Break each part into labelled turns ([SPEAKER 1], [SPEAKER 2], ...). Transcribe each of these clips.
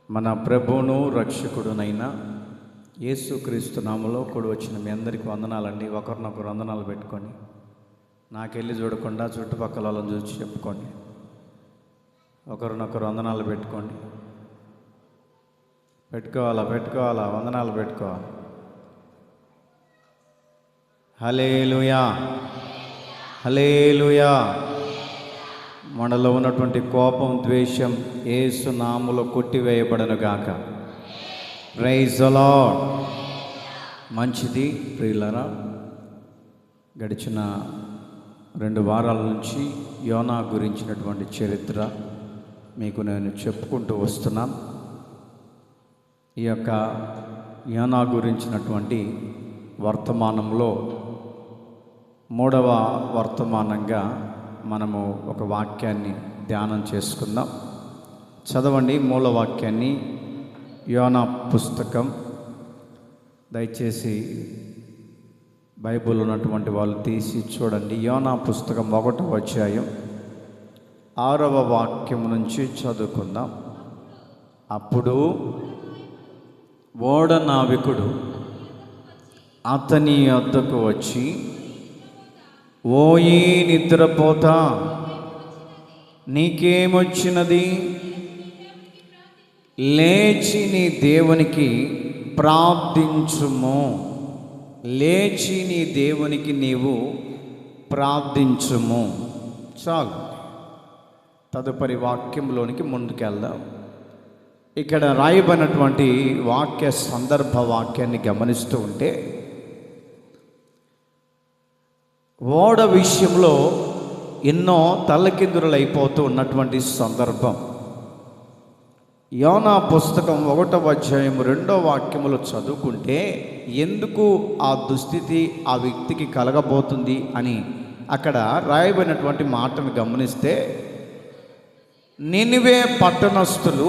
[SPEAKER 1] మన ప్రభువును రక్షకుడునైన యేసుక్రీస్తు నామములో కూడి వచ్చిన మీ అందరికీ వందనాలండి. ఒకరినొకరు వందనాలు పెట్టుకొని, నాకెళ్ళి చూడకుండా చుట్టుపక్కల వాళ్ళని చూసి చెప్పుకోండి. ఒకరినొకరు వందనాలు పెట్టుకోండి. పెట్టుకోవాలా వందనాలు పెట్టుకోవాలి. హల్లెలూయా, హల్లెలూయా. మనలో ఉన్నటువంటి కోపం, ద్వేషం యేసు నామములో కొట్టివేయబడను గాక. Praise the lord. మంచిది ప్రియులారా, గడిచిన 2 వారాల నుంచి యోనా గురించినటువంటి చరిత్ర మీకు నేను చెప్పుకుంటూ వస్తున్నాను. ఈ యొక్క యోనా గురించినటువంటి వర్తమానంలో 3వ వర్తమానంగా మనము ఒక వాక్యాన్ని ధ్యానం చేసుకుందాం. చదవండి మూల వాక్యాన్ని, యోనా పుస్తకం. దయచేసి బైబిల్ ఉన్నటువంటి వాళ్ళు తీసి చూడండి. యోనా పుస్తకం 1వ అధ్యాయం 6వ వాక్యం నుంచి చదువుకుందాం. అప్పుడు ఓడ నావికుడు అతని వద్దకు వచ్చి, ఓయి నిద్రపోతా, నీకేమొచ్చినది? లేచి నీ దేవునికి ప్రార్థించుము. లేచి నీ దేవునికి నీవు ప్రార్థించుము. చాలు. తదుపరి వాక్యంలోనికి ముందుకెళ్దాం. ఇక్కడ రాయబడినటువంటి వాక్య సందర్భ వాక్యాన్ని గమనిస్తూ ఉంటే, ఓడ విషయంలో ఎన్నో తల్లకిందులు అయిపోతూ ఉన్నటువంటి సందర్భం. యోనా పుస్తకం 1వ అధ్యాయం 2వ వాక్యములో చదువుకుంటే, ఎందుకు ఆ దుస్థితి ఆ వ్యక్తికి కలగబోతుంది అని అక్కడ రాయబడినటువంటి మాటను గమనిస్తే, నినివే పట్టణస్థులు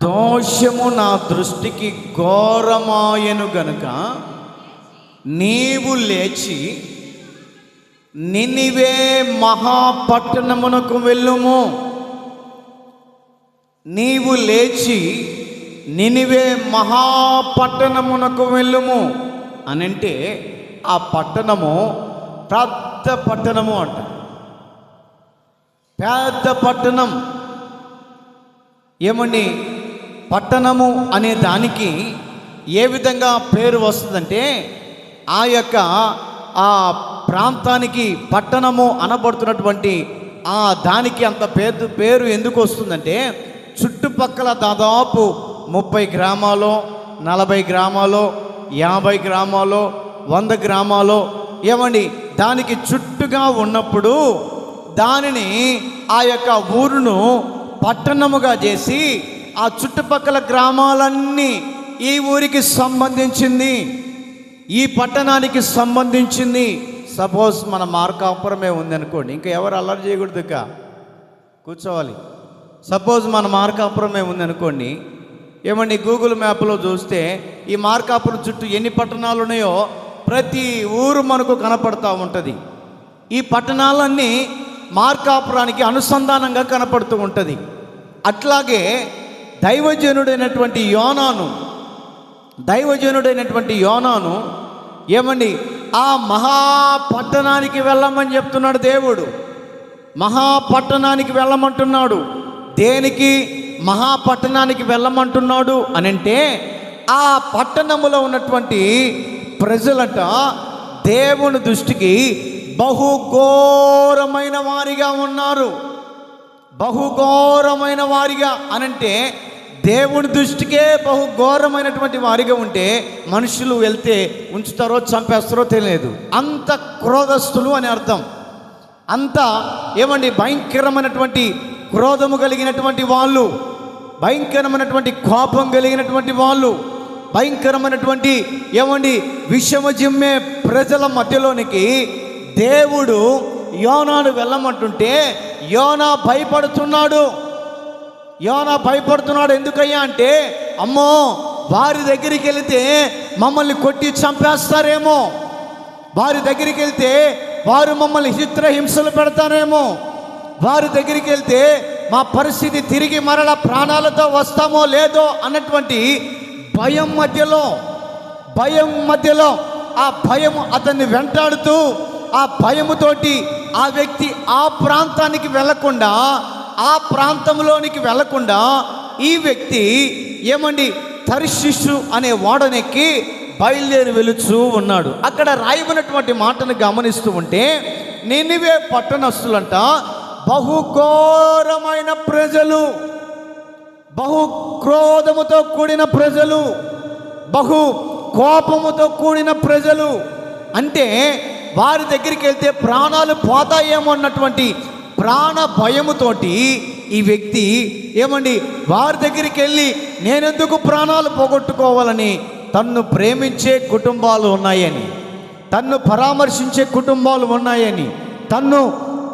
[SPEAKER 1] దోషము నా దృష్టికి ఘోరమాయను గనుక నీవు లేచి నినివే మహాపట్టణమునకు వెళ్ళుము. నీవు లేచి నినివే మహాపట్టణమునకు వెళ్ళుము అనంటే, ఆ పట్టణము పెద్ద పట్టణము అంట. పెద్ద పట్టణం. ఏమండి, పట్టణము అనే దానికి ఏ విధంగా పేరు వస్తుందంటే, ఆ ప్రాంతానికి పట్టణము అనబడుతున్నటువంటి ఆ దానికి అంత పేరు ఎందుకు వస్తుందంటే, చుట్టుపక్కల దాదాపు 30 గ్రామాలు, 40 గ్రామాలు, 50 గ్రామాలు, 100 గ్రామాలు, ఏమండి దానికి చుట్టుగా ఉన్నప్పుడు దానిని ఆ యొక్క ఊరును పట్టణముగా చేసి, ఆ చుట్టుపక్కల గ్రామాలన్నీ ఈ ఊరికి సంబంధించింది, ఈ పట్టణానికి సంబంధించింది. సపోజ్ మన మార్కాపురమే ఉందనుకోండి, ఇంకా ఎవరు అల్లరి చేయకూడదు, కూర్చోవాలి. సపోజ్ మన మార్కాపురమే ఉందనుకోండి, ఏమండి గూగుల్ మ్యాప్లో చూస్తే ఈ మార్కాపురం చుట్టూ ఎన్ని పట్టణాలు ఉన్నాయో ప్రతి ఊరు మనకు కనపడుతూ ఉంటుంది. ఈ పట్టణాలన్నీ మార్కాపురానికి అనుసంధానంగా కనపడుతూ ఉంటుంది. అట్లాగే దైవజనుడైనటువంటి యోనాను ఏమండి ఆ మహాపట్టణానికి వెళ్ళమని చెప్తున్నాడు దేవుడు. మహాపట్టణానికి వెళ్ళమంటున్నాడు. దేనికి మహాపట్టణానికి వెళ్ళమంటున్నాడు అనంటే, ఆ పట్టణములో ఉన్నటువంటి ప్రజలట దేవుని దృష్టికి బహుఘోరమైన వారిగా ఉన్నారు. బహుఘోరమైన వారిగా అనంటే, దేవుని దృష్టికే బహుఘోరమైనటువంటి వారిగా ఉంటే మనుషులు వెళ్తే ఉంచుతారో చంపేస్తారో తెలియదు. అంత క్రోధస్తులు అని అర్థం. అంత ఏమండి భయంకరమైనటువంటి క్రోధము కలిగినటువంటి వాళ్ళు, భయంకరమైనటువంటి కోపం కలిగినటువంటి వాళ్ళు, భయంకరమైనటువంటి ఏమండి విషము జిమ్మే ప్రజల మధ్యలోనికి దేవుడు యోనాను వెళ్ళమంటుంటే యోనా భయపడుతున్నాడు. ఎందుకయ్యా అంటే, అమ్మో వారి దగ్గరికి వెళితే మమ్మల్ని కొట్టి చంపేస్తారేమో, వారి దగ్గరికి వెళ్తే వారు మమ్మల్ని చిత్రహింసలు పెడతారేమో, వారి దగ్గరికి వెళ్తే మా పరిస్థితి తిరిగి మరల ప్రాణాలతో వస్తామో లేదో అన్నటువంటి భయం మధ్యలో ఆ భయం అతన్ని వెంటాడుతూ, ఆ భయముతోటి ఆ వ్యక్తి ఆ ప్రాంతానికి వెళ్లకుండా, ఆ ప్రాంతంలోనికి వెళ్లకుండా ఈ వ్యక్తి తర్షీషు అనే ఓడనెక్కి బయలుదేరి వెళుచూ ఉన్నాడు. అక్కడ రాయబడినటువంటి మాటను గమనిస్తూ ఉంటే, నినివే పట్టణస్తులంట బహుఘోరమైన ప్రజలు, బహు క్రోధముతో కూడిన ప్రజలు, బహు కోపముతో కూడిన ప్రజలు. అంటే వారి దగ్గరికి వెళ్తే ప్రాణాలు పోతాయేమో అన్నటువంటి ప్రాణ భయముతోటి ఈ వ్యక్తి వారి దగ్గరికి వెళ్ళి నేనెందుకు ప్రాణాలు పోగొట్టుకోవాలని, తన్ను ప్రేమించే కుటుంబాలు ఉన్నాయని, తన్ను పరామర్శించే కుటుంబాలు ఉన్నాయని, తన్ను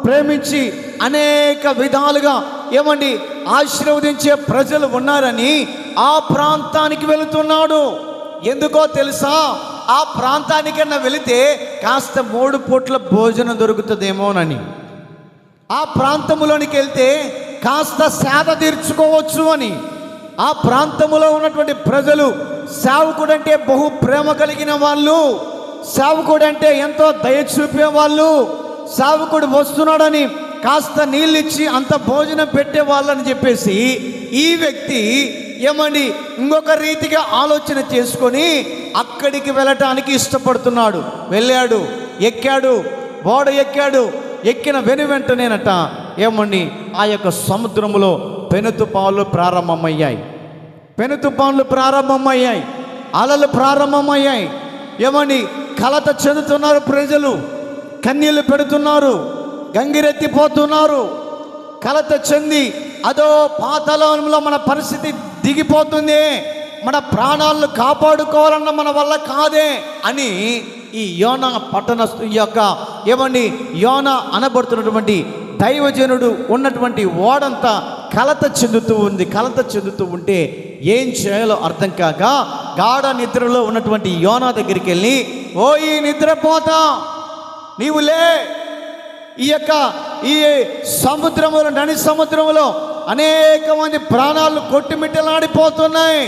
[SPEAKER 1] ప్రేమించి అనేక విధాలుగా ఆశీర్వదించే ప్రజలు ఉన్నారని ఆ ప్రాంతానికి వెళుతున్నాడు. ఎందుకో తెలుసా? ఆ ప్రాంతానికన్నా వెళితే కాస్త 3 పూట్ల భోజనం దొరుకుతుందేమోనని, ఆ ప్రాంతంలోనికి వెళ్తే కాస్త సేద తీర్చుకోవచ్చు అని. ఆ ప్రాంతంలో ఉన్నటువంటి ప్రజలు సేవకుడంటే బహు ప్రేమ కలిగిన వాళ్ళు, సేవకుడంటే ఎంతో దయ చూపే వాళ్ళు, సేవకుడు వస్తున్నాడని కాస్త నీళ్ళిచ్చి అంత భోజనం పెట్టే వాళ్ళని చెప్పేసి ఈ వ్యక్తి ఇంకొక రీతిగా ఆలోచన చేసుకొని అక్కడికి వెళ్ళటానికి ఇష్టపడుతున్నాడు. వెళ్ళాడు, ఎక్కాడు, ఓడ ఎక్కాడు. ఎక్కిన వెనువెంటనేనట ఆ యొక్క సముద్రములో పెనుతుపాన్లు ప్రారంభమయ్యాయి, అలలు ప్రారంభమయ్యాయి. కలత చెందుతున్నారు ప్రజలు, కన్నీళ్లు పెడుతున్నారు, గంగిరెత్తిపోతున్నారు. కలత చెంది అదో పాతాళంలో మన పరిస్థితి దిగిపోతుంది, మన ప్రాణాలను కాపాడుకోవాలన్న మన వల్ల కాదే అని ఈ యోనా పట్టణస్థు యొక్క యోనా అనబడుతున్నటువంటి దైవజనుడు ఉన్నటువంటి ఓడంతా కలత చెందుతూ ఉంటే ఏం చేయాలో అర్థం కాక గాఢ నిద్రలో ఉన్నటువంటి యోనా దగ్గరికి వెళ్ళి, ఓ ఈ నిద్రపోతా నీవు లే, ఈ సముద్రములో, నడి సముద్రములో అనేక మంది ప్రాణాలు కొట్టుమిట్టలాడిపోతున్నాయి,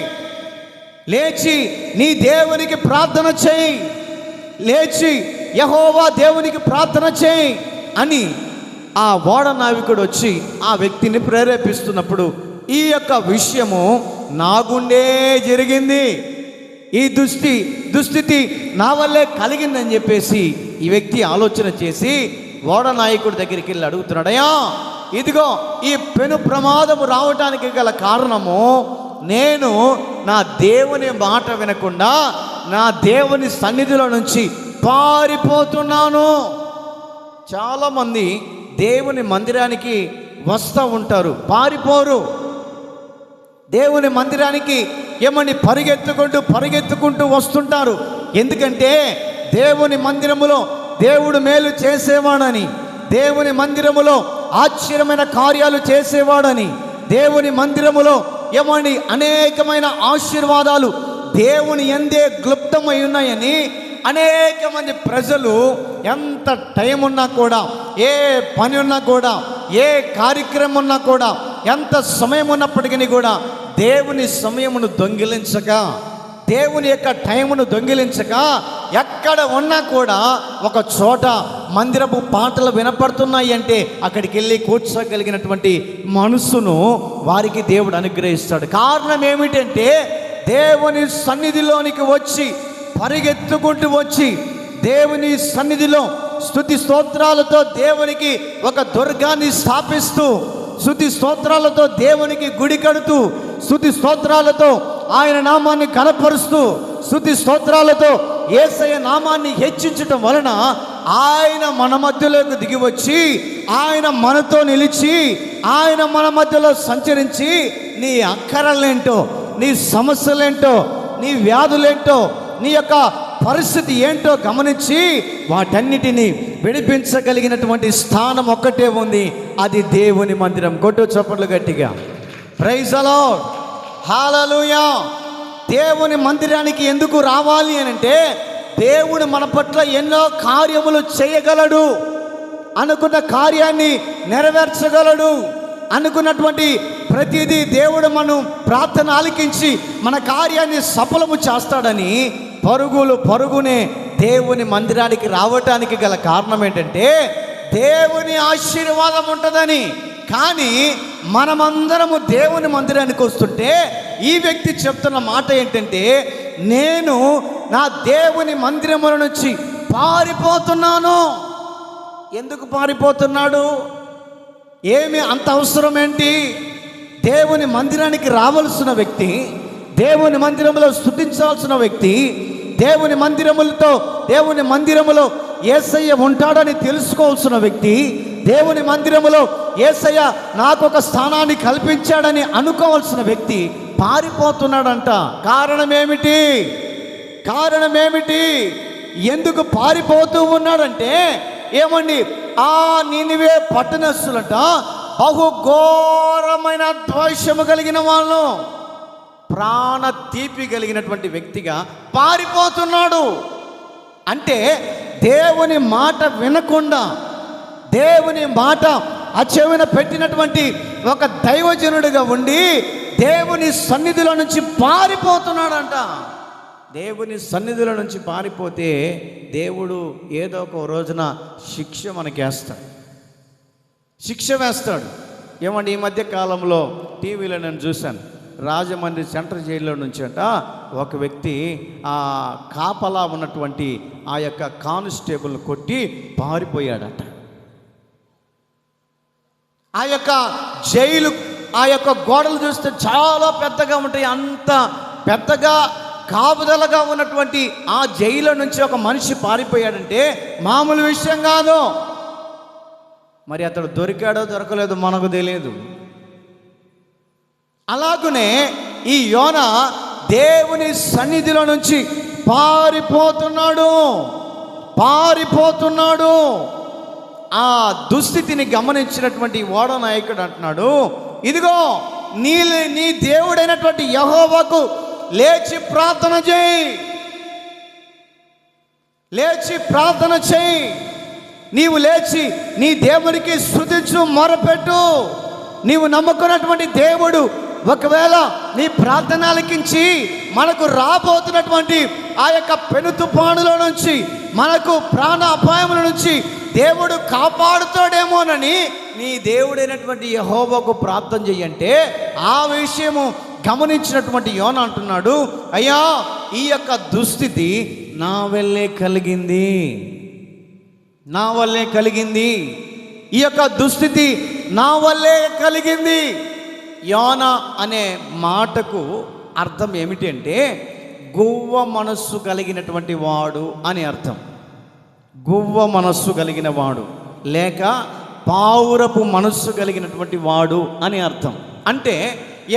[SPEAKER 1] లేచి నీ దేవునికి ప్రార్థన చేయి, లేచి యెహోవా దేవునికి ప్రార్థన చేయి అని ఆ ఓడ నావికుడు వచ్చి ఆ వ్యక్తిని ప్రేరేపిస్తున్నప్పుడు ఈ యొక్క విషయము నా గుండే జరిగింది, ఈ దుస్థితి నా వల్లే కలిగిందని చెప్పేసి ఈ వ్యక్తి ఆలోచన చేసి ఓడ నాయకుడి దగ్గరికి వెళ్ళి అడుగుతున్నాడయ్యా, ఇదిగో ఈ పెను ప్రమాదము రావటానికి గల కారణము నేను నా దేవుని మాట వినకుండా నా దేవుని సన్నిధిలో నుంచి పారిపోతున్నాను. చాలామంది దేవుని మందిరానికి వస్తూ ఉంటారు, పారిపోరు. దేవుని మందిరానికి పరిగెత్తుకుంటూ వస్తుంటారు. ఎందుకంటే దేవుని మందిరములో దేవుడు మేలు చేసేవాడని, దేవుని మందిరములో ఆశ్చర్యమైన కార్యాలు చేసేవాడని, దేవుని మందిరములో అనేకమైన ఆశీర్వాదాలు దేవుని యందే క్లుప్తమై ఉన్నాయని అనేక మంది ప్రజలు ఎంత టైం ఉన్నా కూడా, ఏ పని ఉన్నా కూడా, ఏ కార్యక్రమం ఉన్నా కూడా, ఎంత సమయం ఉన్నప్పటికీ కూడా దేవుని సమయమును దొంగిలించక, దేవుని యొక్క టైమును దొంగిలించక ఎక్కడ ఉన్నా కూడా ఒక చోట మందిరపు పాటలు వినపడుతున్నాయి అంటే అక్కడికి వెళ్ళి కూర్చోగలిగినటువంటి మనసును వారికి దేవుడు అనుగ్రహిస్తాడు. కారణం ఏమిటంటే దేవుని సన్నిధిలోనికి వచ్చి పరిగెత్తుకుంటూ వచ్చి దేవుని సన్నిధిలో స్తుతి స్తోత్రాలతో దేవునికి ఒక దుర్గాన్ని స్థాపిస్తూ, స్తుతి స్తోత్రాలతో దేవునికి గుడి కడుతూ, స్తుతి స్తోత్రాలతో ఆయన నామాన్ని కనపరుస్తూ, స్తుతి స్తోత్రాలతో యేసయ్య నామాన్ని హెచ్చించటం వలన ఆయన మన మధ్యలోకి దిగి వచ్చి ఆయన మనతో నిలిచి ఆయన మన మధ్యలో సంచరించి నీ అక్కరలేంటో, నీ సమస్యలేంటో, నీ వ్యాధులేంటో, నీ యొక్క పరిస్థితి ఏంటో గమనించి వాటన్నిటిని విడిపించగలిగినటువంటి స్థానం ఒక్కటే ఉంది, అది దేవుని మందిరం. కొట్టు చప్పట్లు గట్టిగా. ప్రైజ్ ది లార్డ్, హల్లెలూయా. దేవుని మందిరానికి ఎందుకు రావాలి అని అంటే, దేవుడు మన పట్ల ఎన్నో కార్యములు చేయగలడు, అనుకున్న కార్యాన్ని నెరవేర్చగలడు. అనుకున్నటువంటి ప్రతిదీ దేవుడు మనం ప్రార్థన ఆలకించి మన కార్యాన్ని సఫలము చేస్తాడని పరుగునే దేవుని మందిరానికి రావటానికి గల కారణం ఏంటంటే, దేవుని ఆశీర్వాదం ఉంటుందని. కానీ మనమందరము దేవుని మందిరానికి వస్తుంటే ఈ వ్యక్తి చెప్తున్న మాట ఏంటంటే, నేను నా దేవుని మందిరముల నుంచి పారిపోతున్నాను. ఎందుకు పారిపోతున్నాడు? ఏమి అంత అవసరం ఏంటి? దేవుని మందిరానికి రావాల్సిన వ్యక్తి, దేవుని మందిరములో స్తుతించాల్సిన వ్యక్తి, దేవుని మందిరములో యేసయ్య ఉంటాడని తెలుసుకోవాల్సిన వ్యక్తి, దేవుని మందిరములో యేసయ్య నాకు ఒక స్థానాన్ని కల్పించాడని అనుకోవాల్సిన వ్యక్తి పారిపోతున్నాడంట. కారణం ఏమిటి? ఎందుకు పారిపోతూ ఉన్నాడంటే, ఏమండి, ఆ నినివే పట్టణస్థులట బహు ఘోరమైన ద్వేషము కలిగిన వాళ్ళు, ప్రాణ తీపి కలిగినటువంటి వ్యక్తిగా పారిపోతున్నాడు. అంటే దేవుని మాట వినకుండా, దేవుని మాట అచెవిన పెట్టినటువంటి ఒక దైవజనుడిగా ఉండి దేవుని సన్నిధిలో నుంచి పారిపోతున్నాడంట. దేవుని సన్నిధిలో నుంచి పారిపోతే దేవుడు ఏదో ఒక రోజున శిక్ష వేస్తాడు. ఏమండి, ఈ మధ్య కాలంలో టీవీలో నేను చూశాను, రాజమండ్రి సెంట్రల్ జైల్లో నుంచి ఒక వ్యక్తి ఆ కాపలా ఉన్నటువంటి ఆ యొక్క కానిస్టేబుల్ని కొట్టి పారిపోయాడట. ఆ యొక్క జైలు, ఆ యొక్క గోడలు చూస్తే చాలా పెద్దగా ఉంటాయి. అంత పెద్దగా కాపుదలగా ఉన్నటువంటి ఆ జైలు నుంచి ఒక మనిషి పారిపోయాడంటే మామూలు విషయం కాదు. మరి అతడు దొరికాడో దొరకలేదో మనకు తెలియదు. అలాగనే ఈ యోనా దేవుని సన్నిధిలో నుంచి పారిపోతున్నాడు. ఆ దుస్థితిని గమనించినటువంటి ఓడ నాయకుడు అంటున్నాడు, ఇదిగో నీ దేవుడైనటువంటి యెహోవాకు లేచి ప్రార్థన చేయి. నీవు లేచి నీ దేవుడికి స్తుతించు, మొరపెట్టు. నీవు నమ్ముకున్నటువంటి దేవుడు ఒకవేళ నీ ప్రార్థన ఆలకించి మనకు రాబోతున్నటువంటి ఆ యొక్క పెను తుఫానుల నుంచి, మనకు ప్రాణ అపాయముల నుంచి దేవుడు కాపాడుతాడేమోనని నీ దేవుడైనటువంటి యెహోవాకు ప్రార్థన చెయ్యంటే, ఆ విషయము గమనించినటువంటి యోనా అంటున్నాడు, అయ్యా, ఈ యొక్క దుస్థితి నా వల్లే కలిగింది. ఈ యొక్క దుస్థితి నా వల్లే కలిగింది. యోనా అనే మాటకు అర్థం ఏమిటి అంటే, గువ్వ మనస్సు కలిగినటువంటి వాడు అని అర్థం. గువ్వ మనస్సు కలిగిన వాడు లేక పావురపు మనస్సు కలిగినటువంటి వాడు అని అర్థం. అంటే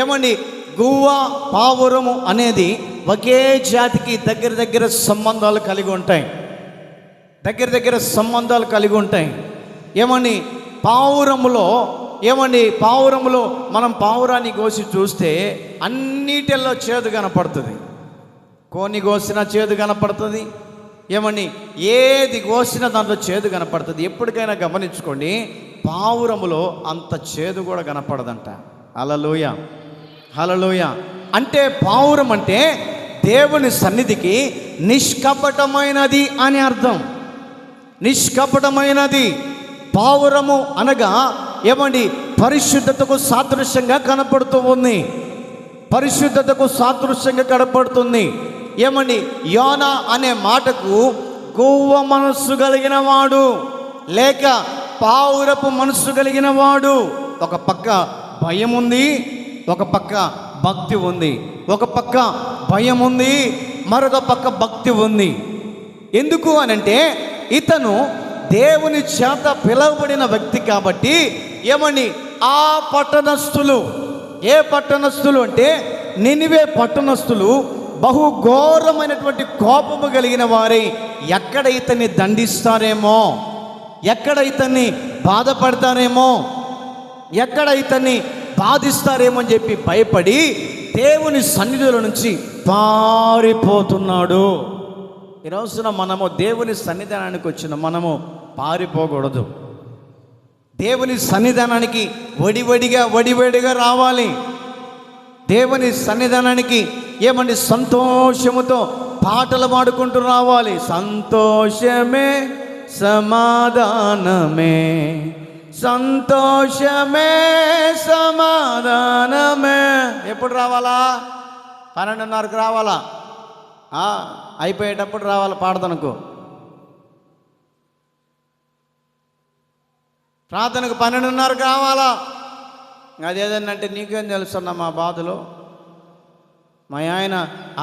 [SPEAKER 1] ఏమండి, గువ్వ పావురము అనేది ఒకే జాతికి దగ్గర సంబంధాలు కలిగి ఉంటాయి. ఏమండి, పావురములో మనం పావురాన్ని కోసి చూస్తే అన్నిటిలో చేదు కనపడుతుంది. కోని కోసినా చేదు కనపడుతుంది. ఏమండి, ఏది కోసినా దాంట్లో చేదు కనపడుతుంది. ఎప్పటికైనా గమనించుకోండి, పావురములో అంత చేదు కూడా కనపడదంట. హల్లెలూయ. అంటే పావురం అంటే దేవుని సన్నిధికి నిష్కపటమైనది అని అర్థం. నిష్కపటమైనది. పావురము అనగా ఏమండి, పరిశుద్ధతకు సాదృశ్యంగా కనపడుతుంది. ఏమండి, యోనా అనే మాటకు గువ్వ మనస్సు కలిగిన వాడు లేక పావురపు మనస్సు కలిగిన వాడు. ఒక పక్క భయం ఉంది, ఒక పక్క భక్తి ఉంది. ఒక పక్క భయం ఉంది, మరొక పక్క భక్తి ఉంది. ఎందుకు అనంటే, ఇతను దేవుని చేత పిలువబడిన వ్యక్తి కాబట్టి, ఏమని ఆ పట్టణస్థులు, ఏ పట్టణస్థులు అంటే నినివే పట్టణస్థులు బహు ఘోరమైనటువంటి కోపము కలిగిన వారై ఎక్కడ ఇతన్ని దండిస్తారేమో, ఎక్కడ ఇతన్ని బాధపడతారేమో, ఎక్కడ ఇతన్ని బాధిస్తారేమో అని చెప్పి భయపడి దేవుని సన్నిధిలో నుంచి పారిపోతున్నాడు. ఈ రోజున మనము దేవుని సన్నిధానానికి వచ్చిన మనము పారిపోకూడదు. దేవుని సన్నిధానానికి వడివడిగా రావాలి. దేవుని సన్నిధానానికి ఏమండి సంతోషముతో పాటలు పాడుకుంటూ రావాలి. సంతోషమే సమాధానమే, సంతోషమే సమాధానమే. ఎప్పుడు రావాలా? 12:30కు రావాలా? అయిపోయేటప్పుడు రావాలి. పాడతానుకో ప్రార్థనకు 12:30కు రావాలా? అదేదన్నంటే నీకేం తెలుస్తున్నా మా బాధలో. మా ఆయన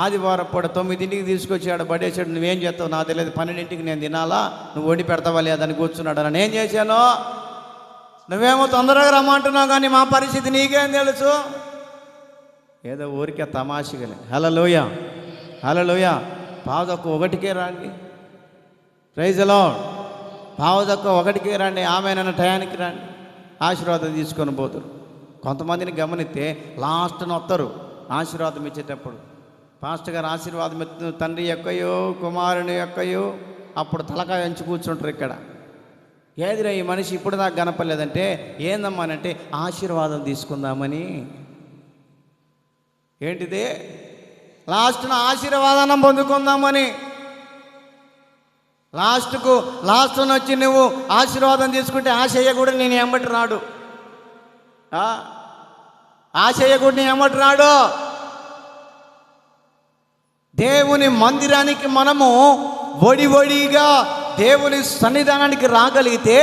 [SPEAKER 1] ఆదివారం పూట 9ంటికి తీసుకొచ్చాడు, పడేసాడు. నువ్వేం చేస్తావు నాకు తెలియదు. 12ంటికి నేను తినాలా, నువ్వు వండి పెడతావా లేదని కూర్చున్నాడు. అని నేను చేశాను. నువ్వేమో తొందరగా రమ్మంటున్నావు, కానీ మా పరిస్థితి నీకేం తెలుసు? ఏదో ఊరికే తమాషగలే. హల్లెలూయా, హల్లెలూయా. 1:15కే రండి. Praise the lord. 1:15కే రండి. ఆమెనన్న టయానికి రండి. ఆశీర్వాదం తీసుకొని పోతారు. కొంతమందిని గమనిస్తే లాస్ట్న వస్తారు ఆశీర్వాదం ఇచ్చేటప్పుడు. పాస్టర్ గారు ఆశీర్వాదం ఇస్తున్న తండ్రి యొక్కయో కుమారుని యొక్కయో అప్పుడు తలకాయ ఎంచి కూర్చుంటారు. ఇక్కడ ఏదిరా ఈ మనిషి ఇప్పుడు దాకా గనపలేదంటే ఏందమ్మానంటే ఆశీర్వాదం తీసుకుందామని. ఏంటిది? లాస్ట్న ఆశీర్వాదం పొందుకుందామని. లాస్ట్ను వచ్చి నువ్వు ఆశీర్వాదం తీసుకుంటే ఆశయ్య కూడా నేను ఎమ్మటి రాడు. ఆశయ్య కూడా నేను ఎమ్మటి రాడు. దేవుని మందిరానికి మనము వడిగా దేవుని సన్నిధానానికి రాగలిగితే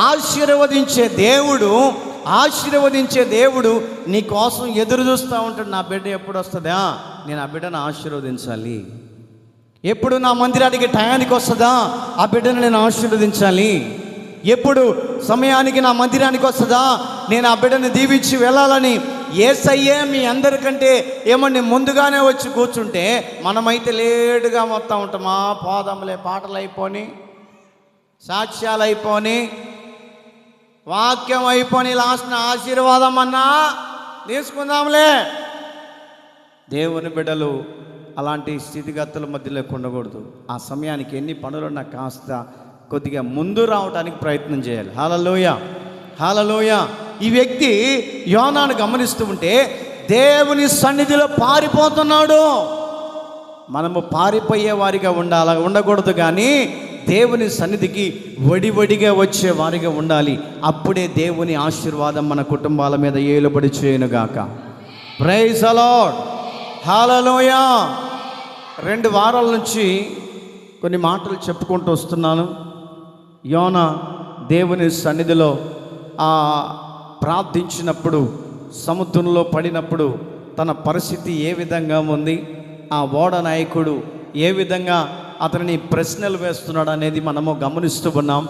[SPEAKER 1] ఆశీర్వదించే దేవుడు నీ కోసం ఎదురు చూస్తూ ఉంటాడు. నా బిడ్డ ఎప్పుడు వస్తుందా? నేను ఆ బిడ్డను ఆశీర్వదించాలి. ఎప్పుడు నా మందిరానికి టయానికి వస్తుందా? ఆ బిడ్డను నేను ఆశీర్వదించాలి. ఎప్పుడు సమయానికి నా మందిరానికి వస్తుందా? నేను ఆ బిడ్డను దీవించి వెళ్ళాలని యేసయ్యే మీ అందరికంటే ఏమండి ముందుగానే వచ్చి కూర్చుంటే మనమైతే లేటుగా వస్తూ ఉంటామా? పోదాంలే, పాటలు అయిపోని, సాక్ష్యాలు అయిపోని, వాక్యం అయిపోని, లాస్ట్న ఆశీర్వాదం అన్నా తీసుకుందాంలే. దేవుని బిడ్డలు అలాంటి స్థితిగతుల మధ్యలోకి ఉండకూడదు. ఆ సమయానికి ఎన్ని పనులున్నా కాస్త కొద్దిగా ముందు రావడానికి ప్రయత్నం చేయాలి. హల్లెలూయా, హల్లెలూయా. ఈ వ్యక్తి యోనాను గమనిస్తూ ఉంటే దేవుని సన్నిధిలో పారిపోతున్నాడు. మనము పారిపోయే వారిగా ఉండాలి, ఉండకూడదు. కానీ దేవుని సన్నిధికి వడిగా వచ్చే వారిగా ఉండాలి. అప్పుడే దేవుని ఆశీర్వాదం మన కుటుంబాల మీద ఏలుబడి చేయనుగాక. ప్రైజ్ ది లార్డ్, హల్లెలూయా. 2 వారాల నుంచి కొన్ని మాటలు చెప్పుకుంటూ వస్తున్నాను. యోనా దేవుని సన్నిధిలో ప్రార్థించినప్పుడు, సముద్రంలో పడినప్పుడు తన పరిస్థితి ఏ విధంగా ఉంది, ఆ ఓడ నాయకుడు ఏ విధంగా అతనిని ప్రశ్నలు వేస్తున్నాడు అనేది మనము గమనిస్తూ ఉన్నాం.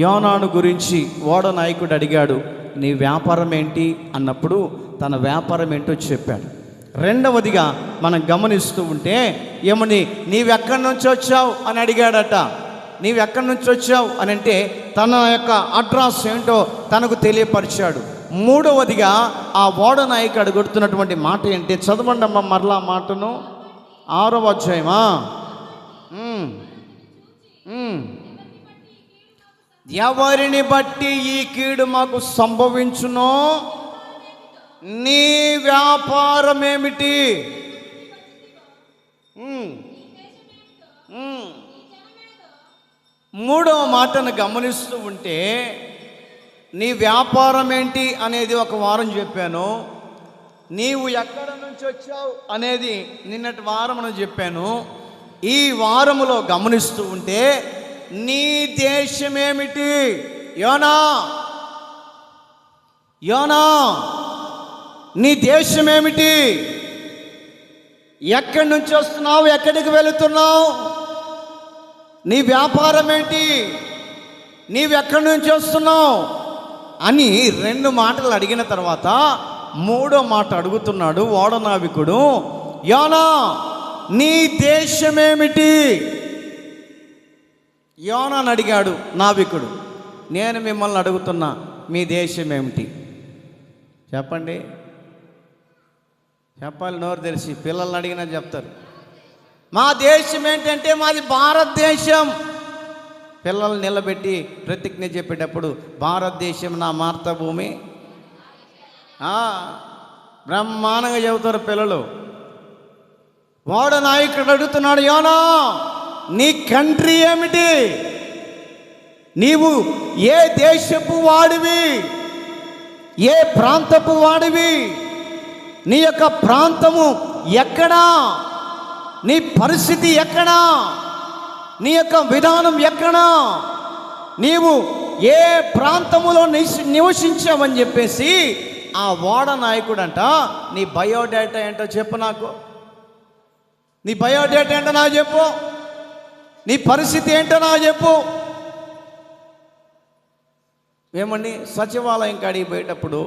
[SPEAKER 1] యోనాను గురించి ఓడ నాయకుడు అడిగాడు, నీ వ్యాపారం ఏంటి అన్నప్పుడు తన వ్యాపారం ఏంటో చెప్పాడు. రెండవదిగా మనం గమనిస్తూ ఉంటే ఏమని, నీవెక్కడి నుంచి వచ్చావు అని అడిగాడట. నీవెక్కడి నుంచి వచ్చావు అని అంటే తన యొక్క అడ్రస్ ఏంటో తనకు తెలియపరిచాడు. మూడవదిగా ఆ ఓడ నాయకుడు అడుగుతున్నటువంటి మాట ఏంటి? చదవండి అమ్మ మరలా మాటను. 6వ అధ్యాయమా? ఎవరిని బట్టి ఈ కీడు మాకు సంభవించునో, నీ వ్యాపారం ఏమిటి? మూడవ మాటను గమనిస్తూ ఉంటే నీ వ్యాపారం ఏంటి అనేది ఒక వారం చెప్పాను. నీవు ఎక్కడ నుంచి వచ్చావు అనేది నిన్నటి వారం చెప్పాను. ఈ వారములో గమనిస్తూ ఉంటే నీ దేశం ఏమిటి? యోనా నీ దేశం ఏమిటి? ఎక్కడి నుంచి వస్తున్నావు? ఎక్కడికి వెళుతున్నావు? నీ వ్యాపారం ఏంటి? నీవెక్కడి నుంచి వస్తున్నావు అని 2 మాటలు అడిగిన తర్వాత 3వ మాట అడుగుతున్నాడు ఓడ నావికుడు. యోనా నీ దేశమేమిటి? యోనాను అడిగాడు నావికుడు, నేను మిమ్మల్ని అడుగుతున్నా, మీ దేశం ఏమిటి? చెప్పండి, చెప్పాలి, నోరు తెలిసి. పిల్లల్ని అడిగినా చెప్తారు. మా దేశం ఏంటంటే మాది భారతదేశం. పిల్లల్ని నిలబెట్టి ప్రతిజ్ఞ చెప్పేటప్పుడు భారతదేశం నా మార్తభూమి బ్రహ్మాండంగా చెబుతారు పిల్లలు. వాడు నాయకుడు అడుగుతున్నాడు, యోనా నీ కంట్రీ ఏమిటి? నీవు ఏ దేశపు వాడివి? ఏ ప్రాంతపు వాడివి? నీ యొక్క ప్రాంతము ఎక్కడా? నీ పరిస్థితి ఎక్కడా? నీ యొక్క విధానం ఎక్కడా? నీవు ఏ ప్రాంతములో నివసించావని చెప్పేసి ఆ ఓడ నాయకుడంట, నీ బయోడేటా ఏంటో చెప్పు నాకు. నీ బయోడేటా ఏంటో నాకు చెప్పు. నీ పరిస్థితి ఏంటో నాకు చెప్పు. ఏమండి, సచివాలయం కాడికి పోయేటప్పుడు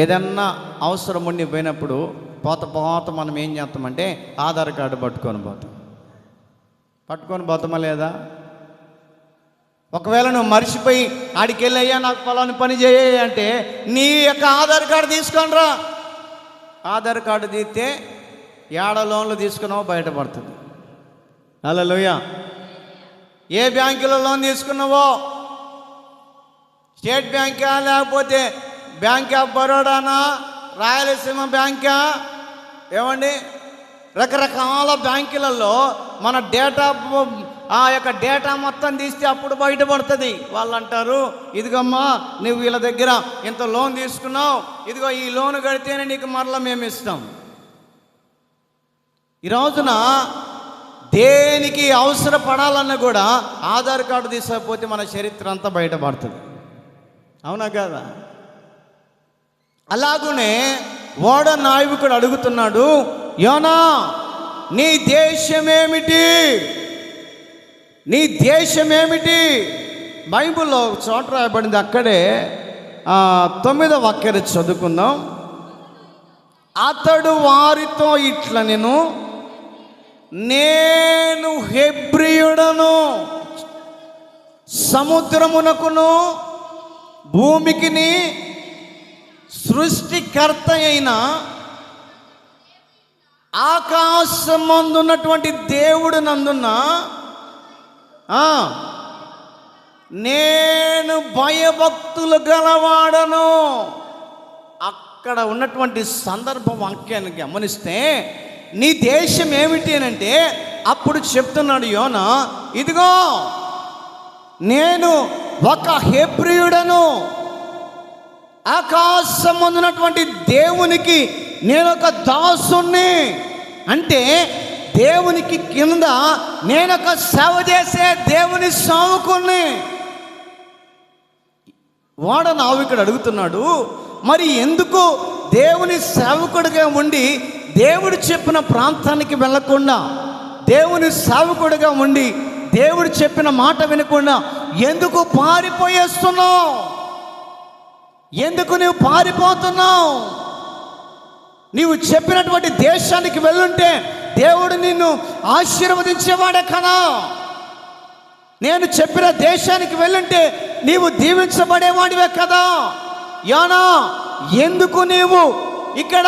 [SPEAKER 1] ఏదన్నా అవసరం ఉండి పోయినప్పుడు పోత మనం ఏం చేస్తామంటే ఆధార్ కార్డు పట్టుకొని పోతామా లేదా? ఒకవేళ నువ్వు మర్చిపోయి ఆడికి వెళ్ళయ్యా నాకు పలాని పని చేయ అంటే నీ యొక్క ఆధార్ కార్డు తీసుకొని రా. ఆధార్ కార్డు తీస్తే ఏడ లోన్లు తీసుకున్నావో బయటపడుతుంది. హల్లెలూయా. ఏ బ్యాంకులో లోన్ తీసుకున్నావో, స్టేట్ బ్యాంకా లేకపోతే బ్యాంక్ ఆఫ్ బరోడానా, రాయలసీమ బ్యాంకా, ఏమండి రకరకాల బ్యాంకులలో మన డేటా, ఆ యొక్క డేటా మొత్తం తీస్తే అప్పుడు బయటపడుతుంది. వాళ్ళు అంటారు, ఇదిగమ్మా నువ్వు వీళ్ళ దగ్గర ఇంత లోన్ తీసుకున్నావు, ఇదిగో ఈ లోన్ కడితేనే నీకు మరలా మేము ఇస్తాం. ఈ రోజున దేనికి అవసరపడాలన్నా కూడా ఆధార్ కార్డు తీసకపోతే మన చరిత్ర అంతా బయటపడుతుంది. అవునా కాదా? అలాగునే ఓడ నావికుడు అడుగుతున్నాడు, యోనా నీ దేశమేమిటి? నీ దేశమేమిటి? బైబిల్లో ఒక చోట రాయబడింది, అక్కడే 9వ వాక్యం చదువుకుందాం. అతడు వారితో ఇట్లా, నేను హెబ్రీయుడను, సముద్రమునకును భూమికిని సృష్టికర్త అయిన ఆకాశమందున్నటువంటి దేవుడు నందున్న నేను భయభక్తులు గలవాడను. అక్కడ ఉన్నటువంటి సందర్భ వాక్యాన్ని గమనిస్తే నీ దేశం ఏమిటి అని అంటే అప్పుడు చెప్తున్నాడు యోనా, ఇదిగో నేను ఒక హెబ్రీయుడను, ఆకాశమందున్నటువంటి దేవునికి నేను ఒక దాసుని. అంటే దేవునికి కింద నేనొక సేవ చేసే దేవుని సేవకుని. వాడ నావికుడు అడుగుతున్నాడు, మరి ఎందుకు దేవుని సేవకుడిగా ఉండి దేవుడు చెప్పిన ప్రాంతానికి వెళ్ళకుండా, దేవుని సేవకుడిగా ఉండి దేవుడు చెప్పిన మాట వినకుండా ఎందుకు పారిపోయేస్తున్నావు? ఎందుకు నువ్వు పారిపోతున్నావు? నీవు చెప్పినటువంటి దేశానికి వెళ్ళుంటే దేవుడు నిన్ను ఆశీర్వదించేవాడే కదా. నేను చెప్పిన దేశానికి వెళ్ళుంటే నీవు దీవించబడేవాడివే కదా. యోనా ఎందుకు నీవు ఇక్కడ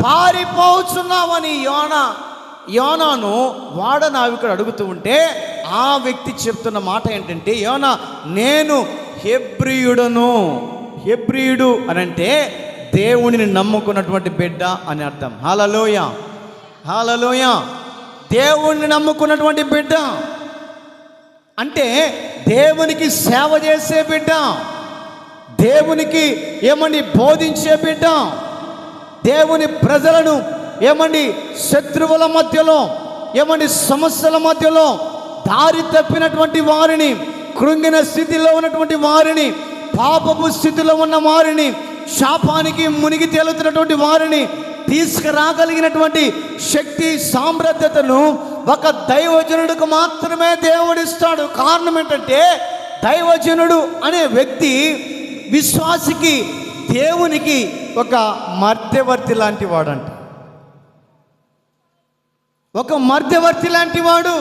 [SPEAKER 1] పారిపోతున్నావని యోనాను వాడ నావికుడు అడుగుతూ ఉంటే ఆ వ్యక్తి చెప్తున్న మాట ఏంటంటే, యోనా నేను హెబ్రీయుడను. హెబ్రీయుడు అని అంటే దేవునిని నమ్ముకున్నటువంటి బిడ్డ అని అర్థం. హల్లెలూయా, హల్లెలూయా. దేవుణ్ణి నమ్ముకున్నటువంటి బిడ్డ అంటే దేవునికి సేవ చేసే బిడ్డ, దేవునికి బోధించే బిడ్డ, దేవుని ప్రజలను శత్రువుల మధ్యలో సమస్యల మధ్యలో దారి తప్పినటువంటి వారిని, కృంగిన స్థితిలో ఉన్నటువంటి వారిని, పాపపు స్థితిలో ఉన్న వారిని, శాపానికి మునిగి తేలుతున్నటువంటి వారిని తీసుకురాగలిగినటువంటి శక్తి సామర్థ్యతను ఒక దైవజనుడికి మాత్రమే దేవుడిస్తాడు. కారణం ఏంటంటే దైవజనుడు అనే వ్యక్తి విశ్వాసికి దేవునికి ఒక మధ్యవర్తి లాంటి వాడంట. ఒక మధ్యవర్తి లాంటి వాడు.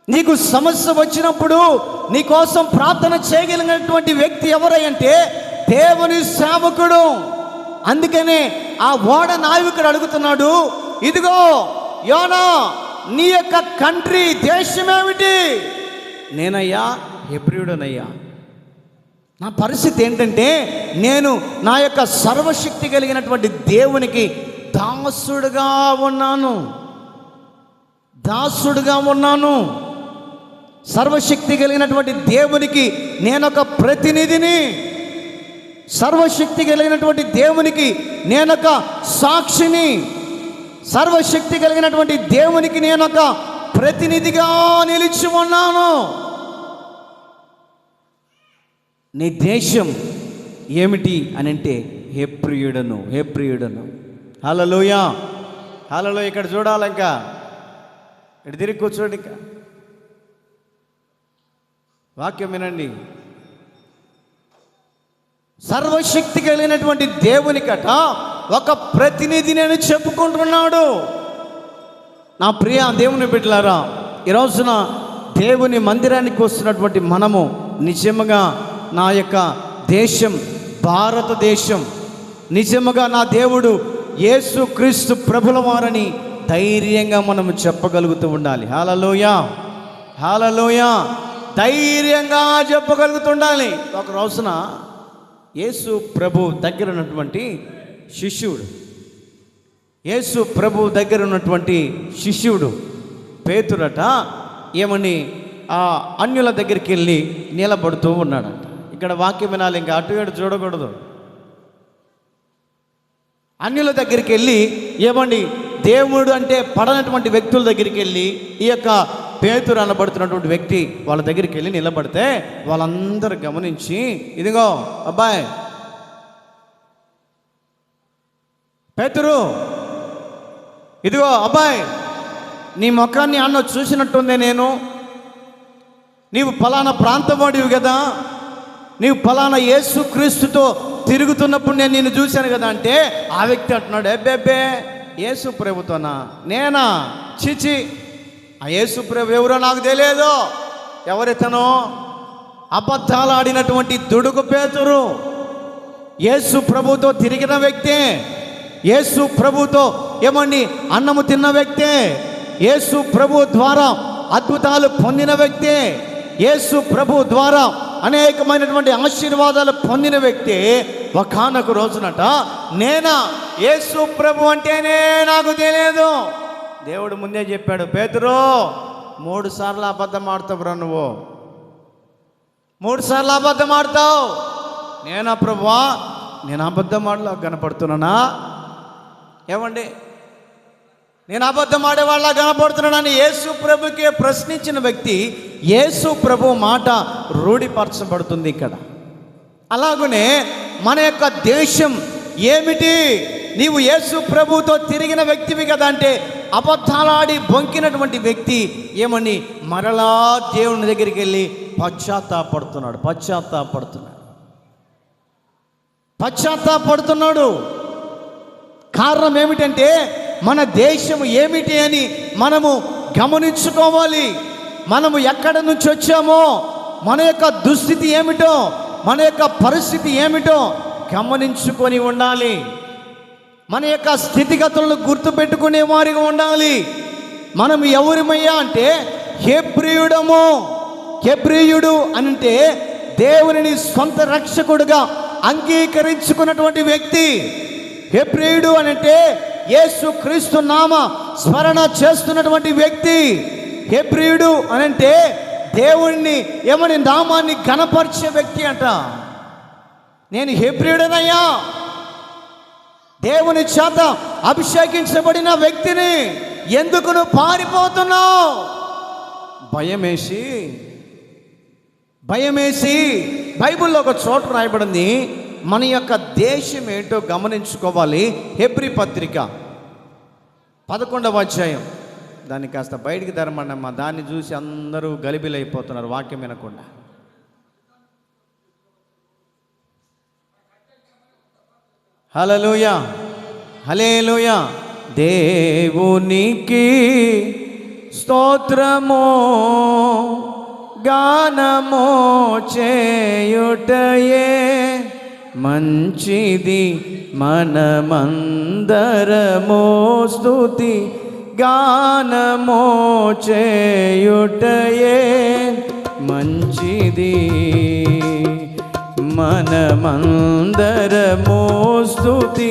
[SPEAKER 1] నీకు సమస్య వచ్చినప్పుడు నీ కోసం ప్రార్థన చేయగలిగినటువంటి వ్యక్తి ఎవరంటే దేవుని సేవకుడు. అందుకనే ఆ ఓడ నావికుడు అడుగుతున్నాడు, ఇదిగో యోనా, నీ యొక్క కంట్రీ దేశమేమిటి? నేనయ్యా హెబ్రీయుడనయ్యా. నా పరిస్థితి ఏంటంటే నేను నా యొక్క సర్వశక్తి కలిగినటువంటి దేవునికి దాసుడుగా ఉన్నాను. సర్వశక్తి కలిగినటువంటి దేవునికి నేనొక ప్రతినిధిని. సర్వశక్తి కలిగినటువంటి దేవునికి నేనొక సాక్షిని. సర్వశక్తి కలిగినటువంటి దేవునికి నేనొక ప్రతినిధిగా నిలిచి ఉన్నాను. నీ దేశం ఏమిటి అని అంటే హెబ్రీయుడను. హల్లెలూయా. ఇక్కడ చూడాలి, ఇంకా ఇక్కడ తిరిగి కూర్చోండి, ఇంకా వాక్యం వినండి. సర్వశక్తి కలిగినటువంటి దేవునికట ఒక ప్రతినిధి నేను చెప్పుకుంటున్నాడు. నా ప్రియ దేవుని బిడ్డలారా, ఈ రోజున దేవుని మందిరానికి వస్తున్నటువంటి మనము నిజముగా నా యొక్క దేశం భారతదేశం, నిజముగా నా దేవుడు యేసుక్రీస్తు ప్రభుల వారని ధైర్యంగా మనము చెప్పగలుగుతూ ఉండాలి. హల్లెలూయా. ధైర్యంగా చెప్పగలుగుతుండాలి. ఒక రోజున యేసు ప్రభు దగ్గర ఉన్నటువంటి శిష్యుడు పేతురట ఏమని ఆ అన్యుల దగ్గరికి వెళ్ళి నిలబడుతూ ఉన్నాడంట. ఇక్కడ వాక్యం వినాలి, ఇంకా అటు ఇటు చూడకూడదు. అన్యుల దగ్గరికి వెళ్ళి ఏమండి దేవుడు అంటే పడనటువంటి వ్యక్తుల దగ్గరికి వెళ్ళి ఈ యొక్క పేతురు అనబడుతున్నటువంటి వ్యక్తి వాళ్ళ దగ్గరికి వెళ్ళి నిలబడితే వాళ్ళందరూ గమనించి, ఇదిగో అబ్బాయి పేతురు, ఇదిగో అబ్బాయి, నీ ముఖాన్ని అన్న చూసినట్టుందే, నీవు ఫలానా ప్రాంతవాడివి కదా, నీవు ఫలానా యేసుక్రీస్తుతో తిరుగుతున్నప్పుడు నేను నిన్ను చూశాను కదా అంటే ఆ వ్యక్తి అంటున్నాడు, ఎబ్బెబ్బే యేసు ప్రభుతోనా? నేనా? చిచి, ఆ యేసు ప్రభు ఎవరో నాకు తెలియదు. ఎవరితనో? అబద్ధాలు ఆడినటువంటి దుడుకు పేతురు. యేసు ప్రభుతో తిరిగిన వ్యక్తే, యేసు ప్రభుతో ఏమండి అన్నము తిన్న వ్యక్తే, యేసు ప్రభు ద్వారా అద్భుతాలు పొందిన వ్యక్తే, యేసు ప్రభు ద్వారా అనేకమైనటువంటి ఆశీర్వాదాలు పొందిన వ్యక్తి ఒకానొక రోజునట, నేనా? యేసు ప్రభు అంటేనే నాకు తెలియదు. దేవుడు ముందే చెప్పాడు, పేతురు 3 సార్లు అబద్ధం ఆడతావురా, నువ్వు 3 సార్లు అబద్ధం ఆడతావు. నేనా ప్రభువా? నేను అబద్ధం ఆడలా కనపడుతున్నానా? ఏమండి, నేను అబద్ధం ఆడేవాళ్ళ కనపడుతున్నానని యేసు ప్రభుకే ప్రశ్నించిన వ్యక్తి యేసు ప్రభు మాట రూఢిపరచబడుతుంది ఇక్కడ. అలాగనే మన యొక్క దేశం ఏమిటి? నీవు యేసు ప్రభుతో తిరిగిన వ్యక్తివి కదా అంటే అబద్ధాలాడి బొంకినటువంటి వ్యక్తి ఏమని మరలా దేవుని దగ్గరికి వెళ్ళి పశ్చాత్తాపడుతున్నాడు. కారణం ఏమిటంటే మన దేశం ఏమిటి అని మనము గమనించుకోవాలి. మనము ఎక్కడ నుంచి వచ్చామో, మన యొక్క దుస్థితి ఏమిటో, మన యొక్క పరిస్థితి ఏమిటో గమనించుకొని ఉండాలి. మన యొక్క స్థితిగతులను గుర్తుపెట్టుకునే వారిగా ఉండాలి. మనం ఎవరిమయ్యా అంటే హెబ్రీయుడు అంటే దేవుని స్వంత రక్షకుడుగా అంగీకరించుకున్నటువంటి వ్యక్తి. హెబ్రీయుడు అంటే యేసు క్రీస్తు నామ స్మరణ చేస్తున్నటువంటి వ్యక్తి. హెబ్రీయుడు అనంటే దేవుణ్ణి ఏమని నామాన్ని ఘనపరిచే వ్యక్తి అంట. నేను హెబ్రీయుడనయ్యా, దేవుని చేత అభిషేకించబడిన వ్యక్తిని. ఎందుకు నువ్వు పారిపోతున్నావు? భయమేసి బైబిల్లో ఒక చోట రాయబడింది, మన యొక్క దేశం ఏంటో గమనించుకోవాలి. హెబ్రీ పత్రిక 11వ అధ్యాయం, దాన్ని కాస్త బయటికి తరమన్నమ్మా. దాన్ని చూసి అందరూ గలిబిలైపోతున్నారు వాక్యం వినకుండా. హల్లెలూయా. దేవునికి స్తోత్రము గానము చేయుటయే మంచిది, మనమందరము స్తుతి గానము చేయుటయే మంచిది, మనమందరము స్తుతి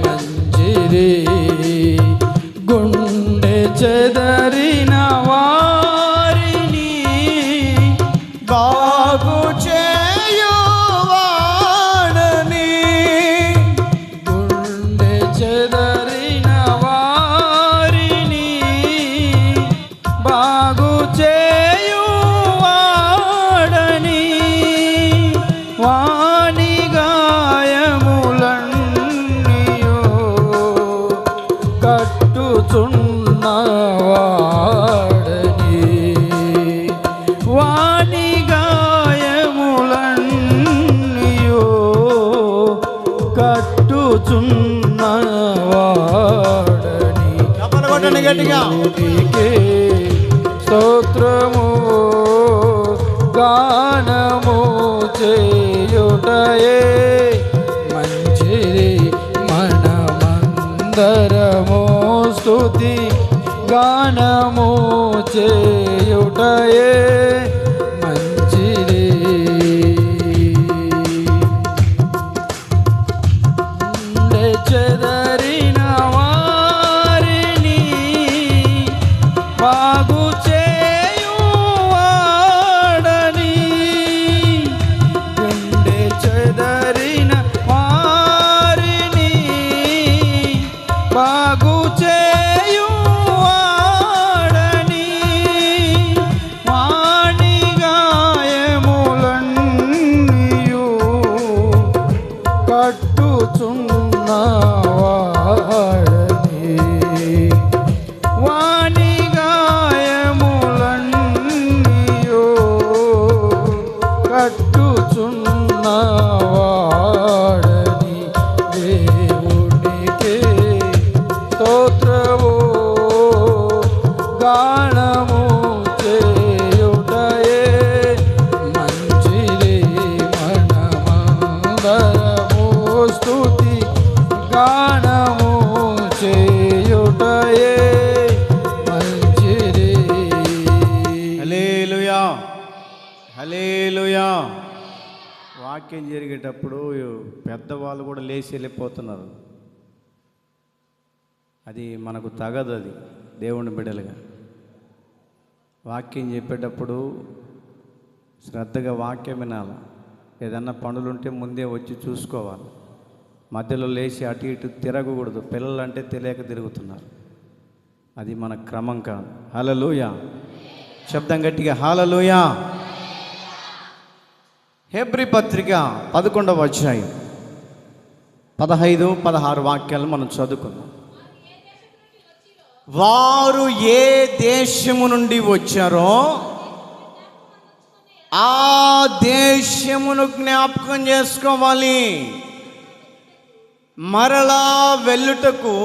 [SPEAKER 2] మంచిది. గుండె చెదరిన వారిని
[SPEAKER 1] బాగు చేయువాడని,
[SPEAKER 2] గుండె చెదరిన వారిని బాగు చేయువాడని వాని గాయములన్నీయు కట్టుచున్నవాడని, వాని గాయములన్నీయు కట్టుచున్నవాడని.
[SPEAKER 1] చప్పట్లు కొట్టండి గట్టిగా.
[SPEAKER 2] దేవునికి స్తోత్రము గానము చేయుటయే మంచిది, మనమందరము స్తుతి గానము చేయుటయే మంచిది. గుండె చెదరిన వారిని బాగు చేయువాడని, గుండె చెదరిన వారిని బాగు చేయువాడని వాని గాయములన్నీయు కట్టుచున్నవాడని, వాని గాయములన్నీయు కట్టుచున్నవాడని. దేవునికి స్తోత్రము గానము చేయుటయే మంచిది, మనమందరము స్తుతి గానము చేయుటయే మంచిది.
[SPEAKER 1] హల్లెలూయా, హల్లెలూయా. వాక్యం జరిగేటప్పుడు పెద్దవాళ్ళు కూడా లేచి వెళ్ళిపోతున్నారు. అది మనకు తగదు. అది దేవుని బిడ్డలుగా వాక్యం చెప్పేటప్పుడు శ్రద్ధగా వాక్యం వినాలి. ఏదన్నా పనులుంటే ముందే వచ్చి చూసుకోవాలి. మధ్యలో లేచి అటు ఇటు తిరగకూడదు. పిల్లలంటే తెలియక తిరుగుతున్నారు. అది మన క్రమం కాదు. హల్లెలూయా. శబ్దం గట్టిగా హల్లెలూయా. హెబ్రీ పత్రిక 11వ అధ్యాయం 15, 16 వాక్యాలు మనం చదువుకుందాం. వారు ఏ దేశము నుండి వచ్చారో ఆ దేశమును జ్ఞాపకం చేసుకోవాలి. మరలా వెళ్ళుటకు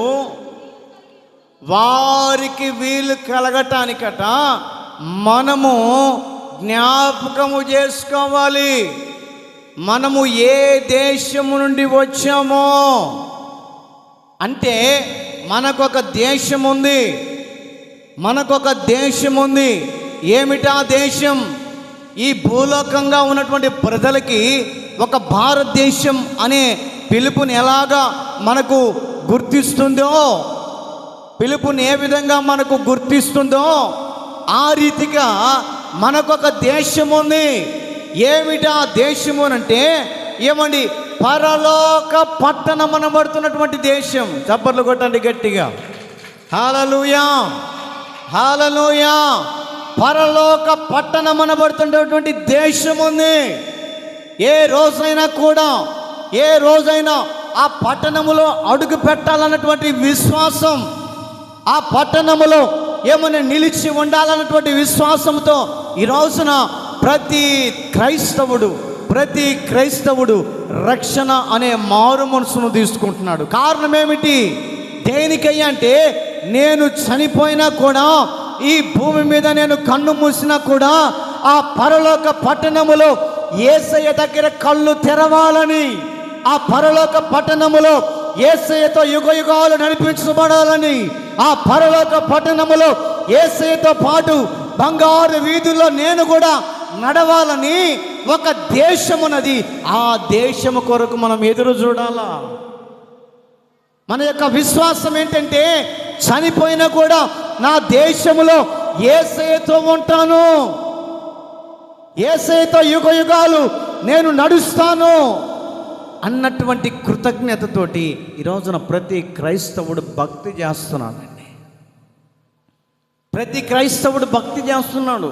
[SPEAKER 1] వారికి వీలు కలగటానికట మనము జ్ఞాపకము చేసుకోవాలి. మనము ఏ దేశము నుండి వచ్చామో అంటే మనకొక దేశం ఉంది. మనకొక దేశం ఉంది. ఏమిటా దేశం? ఈ భూలోకంగా ఉన్నటువంటి ప్రజలకి ఒక భారతదేశం అనే పిలుపుని ఎలాగా మనకు గుర్తిస్తుందో, పిలుపుని ఏ విధంగా మనకు గుర్తిస్తుందో ఆ రీతిగా మనకొక దేశం ఉంది. ఏమిటా దేశము అంటే ఏమండి? పరలోక పట్టణం అనబడుతున్నటువంటి దేశం. చప్పట్లు కొట్టండి గట్టిగా. హల్లెలూయా, హల్లెలూయా. పరలోక పట్టణం అనబడుతున్నటువంటి దేశం ఉంది. ఏ రోజైనా ఆ పట్టణములో అడుగు పెట్టాలన్నటువంటి విశ్వాసం, ఆ పట్టణములో ఏమైనా నిలిచి ఉండాలన్నటువంటి విశ్వాసంతో ఈ రోజున ప్రతి క్రైస్తవుడు, ప్రతి క్రైస్తవుడు రక్షణ అనే మారు మనసును తీసుకుంటున్నాడు. కారణం ఏమిటి? దేనికయ్యా అంటే, నేను చనిపోయినా కూడా, ఈ భూమి మీద నేను కన్ను మూసినా కూడా, ఆ పరలోక పట్టణములో యేసయ్య దగ్గర కళ్ళు తెరవాలని, ఆ పరలోక పట్టణములో యేసయ్యతో యుగయుగాలు నడిపించబడాలని, ఆ పరలోక పట్టణములో యేసయ్యతో పాటు బంగారు వీధుల్లో నేను కూడా నడవాలని ఒక దేశమున్నది. ఆ దేశము కొరకు మనం ఎదురు చూడాలా. మన యొక్క విశ్వాసం ఏంటంటే, చనిపోయినా కూడా నా దేశములో యేసయ్యతో ఉంటాను, యేసయ్యతో యుగయుగాలు నేను నడుస్తాను అన్నటువంటి కృతజ్ఞతతోటి ఈ రోజున ప్రతి క్రైస్తవుడు భక్తి చేస్తున్నాడండి. ప్రతి క్రైస్తవుడు భక్తి చేస్తున్నాడు.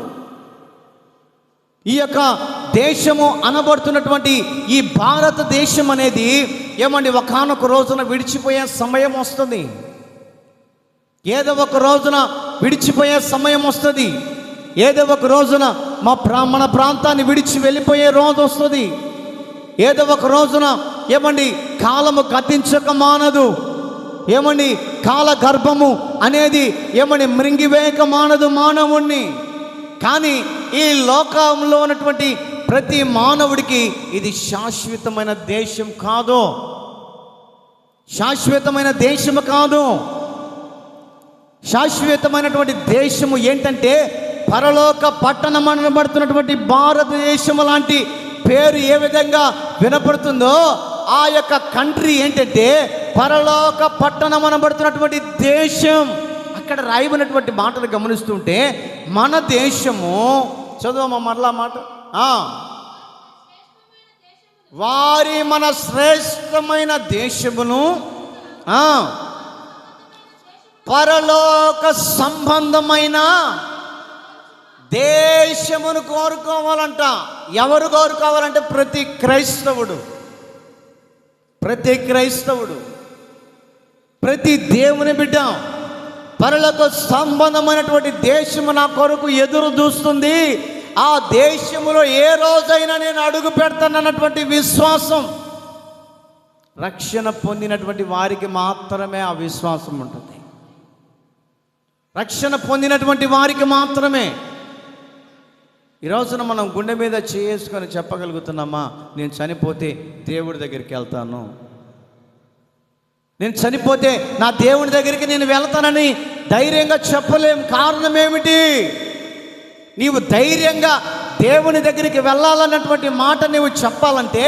[SPEAKER 1] ఈ యొక్క దేశము అనబడుతున్నటువంటి ఈ భారతదేశం అనేది ఏమండి, ఒకానొక రోజున విడిచిపోయే సమయం వస్తుంది. ఏదో ఒక రోజున విడిచిపోయే సమయం వస్తుంది. ఏదో ఒక రోజున మన ప్రాంతాన్ని విడిచి వెళ్ళిపోయే రోజు వస్తుంది. ఏదో ఒక రోజున ఏమండి, కాలము గతించక మానదు. ఏమండి, కాల గర్భము అనేది ఏమండి మృంగివేయక మానదు మానవుణ్ణి. కానీ ఈ లోకంలో ఉన్నటువంటి ప్రతి మానవుడికి ఇది శాశ్వతమైన దేశం కాదు, శాశ్వతమైన దేశము కాదు. శాశ్వతమైనటువంటి దేశము ఏంటంటే, పరలోక పట్టణం అనబడుతున్నటువంటి భారతదేశము లాంటి పేరు ఏ విధంగా వినపడుతుందో, ఆ యొక్క కంట్రీ ఏంటంటే పరలోక పట్టణం అనబడుతున్నటువంటి దేశం. అక్కడ రాయబడినటువంటి మాటలు గమనిస్తుంటే, మన దేశము, చదువమ్మా మరలా మాట, వారి మన శ్రేష్టమైన దేశమును పరలోక సంబంధమైన దేశమును కోరుకోవాలంట. ఎవరు కోరుకోవాలంటే ప్రతి క్రైస్తవుడు, ప్రతి క్రైస్తవుడు, ప్రతి దేవుని బిడ్డ పరలోక సంబంధమైనటువంటి దేశము నా కొరకు ఎదురు చూస్తుంది, ఆ దేశములో ఏ రోజైనా నేను అడుగు పెడతానన్నటువంటి విశ్వాసం, రక్షణ పొందినటువంటి వారికి మాత్రమే ఆ విశ్వాసం ఉంటుంది. రక్షణ పొందినటువంటి వారికి మాత్రమే. ఈ రోజున మనం గుండె మీద చేసుకొని చెప్పగలుగుతున్నామా, నేను చనిపోతే దేవుడి దగ్గరికి వెళ్తాను, నేను చనిపోతే నా దేవుని దగ్గరికి నేను వెళ్తానని ధైర్యంగా చెప్పలేం. కారణం ఏమిటి? నీవు ధైర్యంగా దేవుని దగ్గరికి వెళ్ళాలన్నటువంటి మాట నీవు చెప్పాలంటే,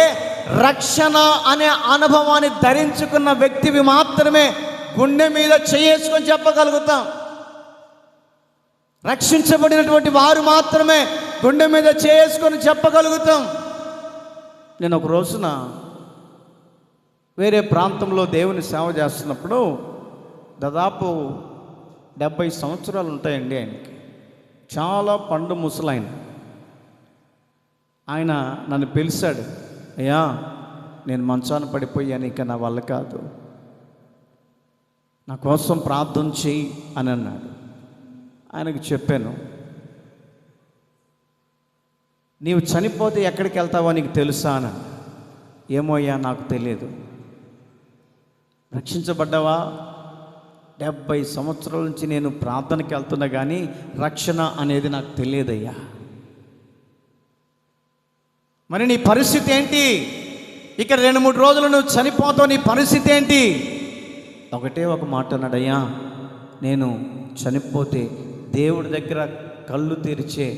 [SPEAKER 1] రక్షణ అనే అనుభవాన్ని ధరించుకున్న వ్యక్తివి మాత్రమే గుండె మీద చేసుకొని చెప్పగలుగుతాం. రక్షించబడినటువంటి వారు మాత్రమే గుండె మీద చేసుకొని చెప్పగలుగుతాం. నేను ఒక రోజున వేరే ప్రాంతంలో దేవుని సేవ చేస్తున్నప్పుడు, దాదాపు 70 సంవత్సరాలు ఉంటాయండి ఆయనకి. చాలా పండు ముసలాయన. ఆయన నన్ను పిలిచాడు, అయ్యా నేను మంచాన పడిపోయాను, ఇక నా వల్ల కాదు, నా కోసం ప్రార్థన చెయ్యి అని అన్నాడు. ఆయనకు చెప్పాను, నీవు చనిపోతే ఎక్కడికి వెళ్తావో నీకు తెలుసా అని. ఏమో అయ్యా నాకు తెలియదు. రక్షించబడ్డావా? 70 సంవత్సరాల నుంచి నేను ప్రార్థనకి వెళ్తున్నా కానీ రక్షణ అనేది నాకు తెలియదయ్యా. మరి నీ పరిస్థితి ఏంటి? ఇక 2-3 రోజులు నువ్వు చనిపోతావు, నీ పరిస్థితి ఏంటి? ఒకటే ఒక మాట అన్నాడయ్యా, నేను చనిపోతే దేవుడి దగ్గర కళ్ళు తెరిచే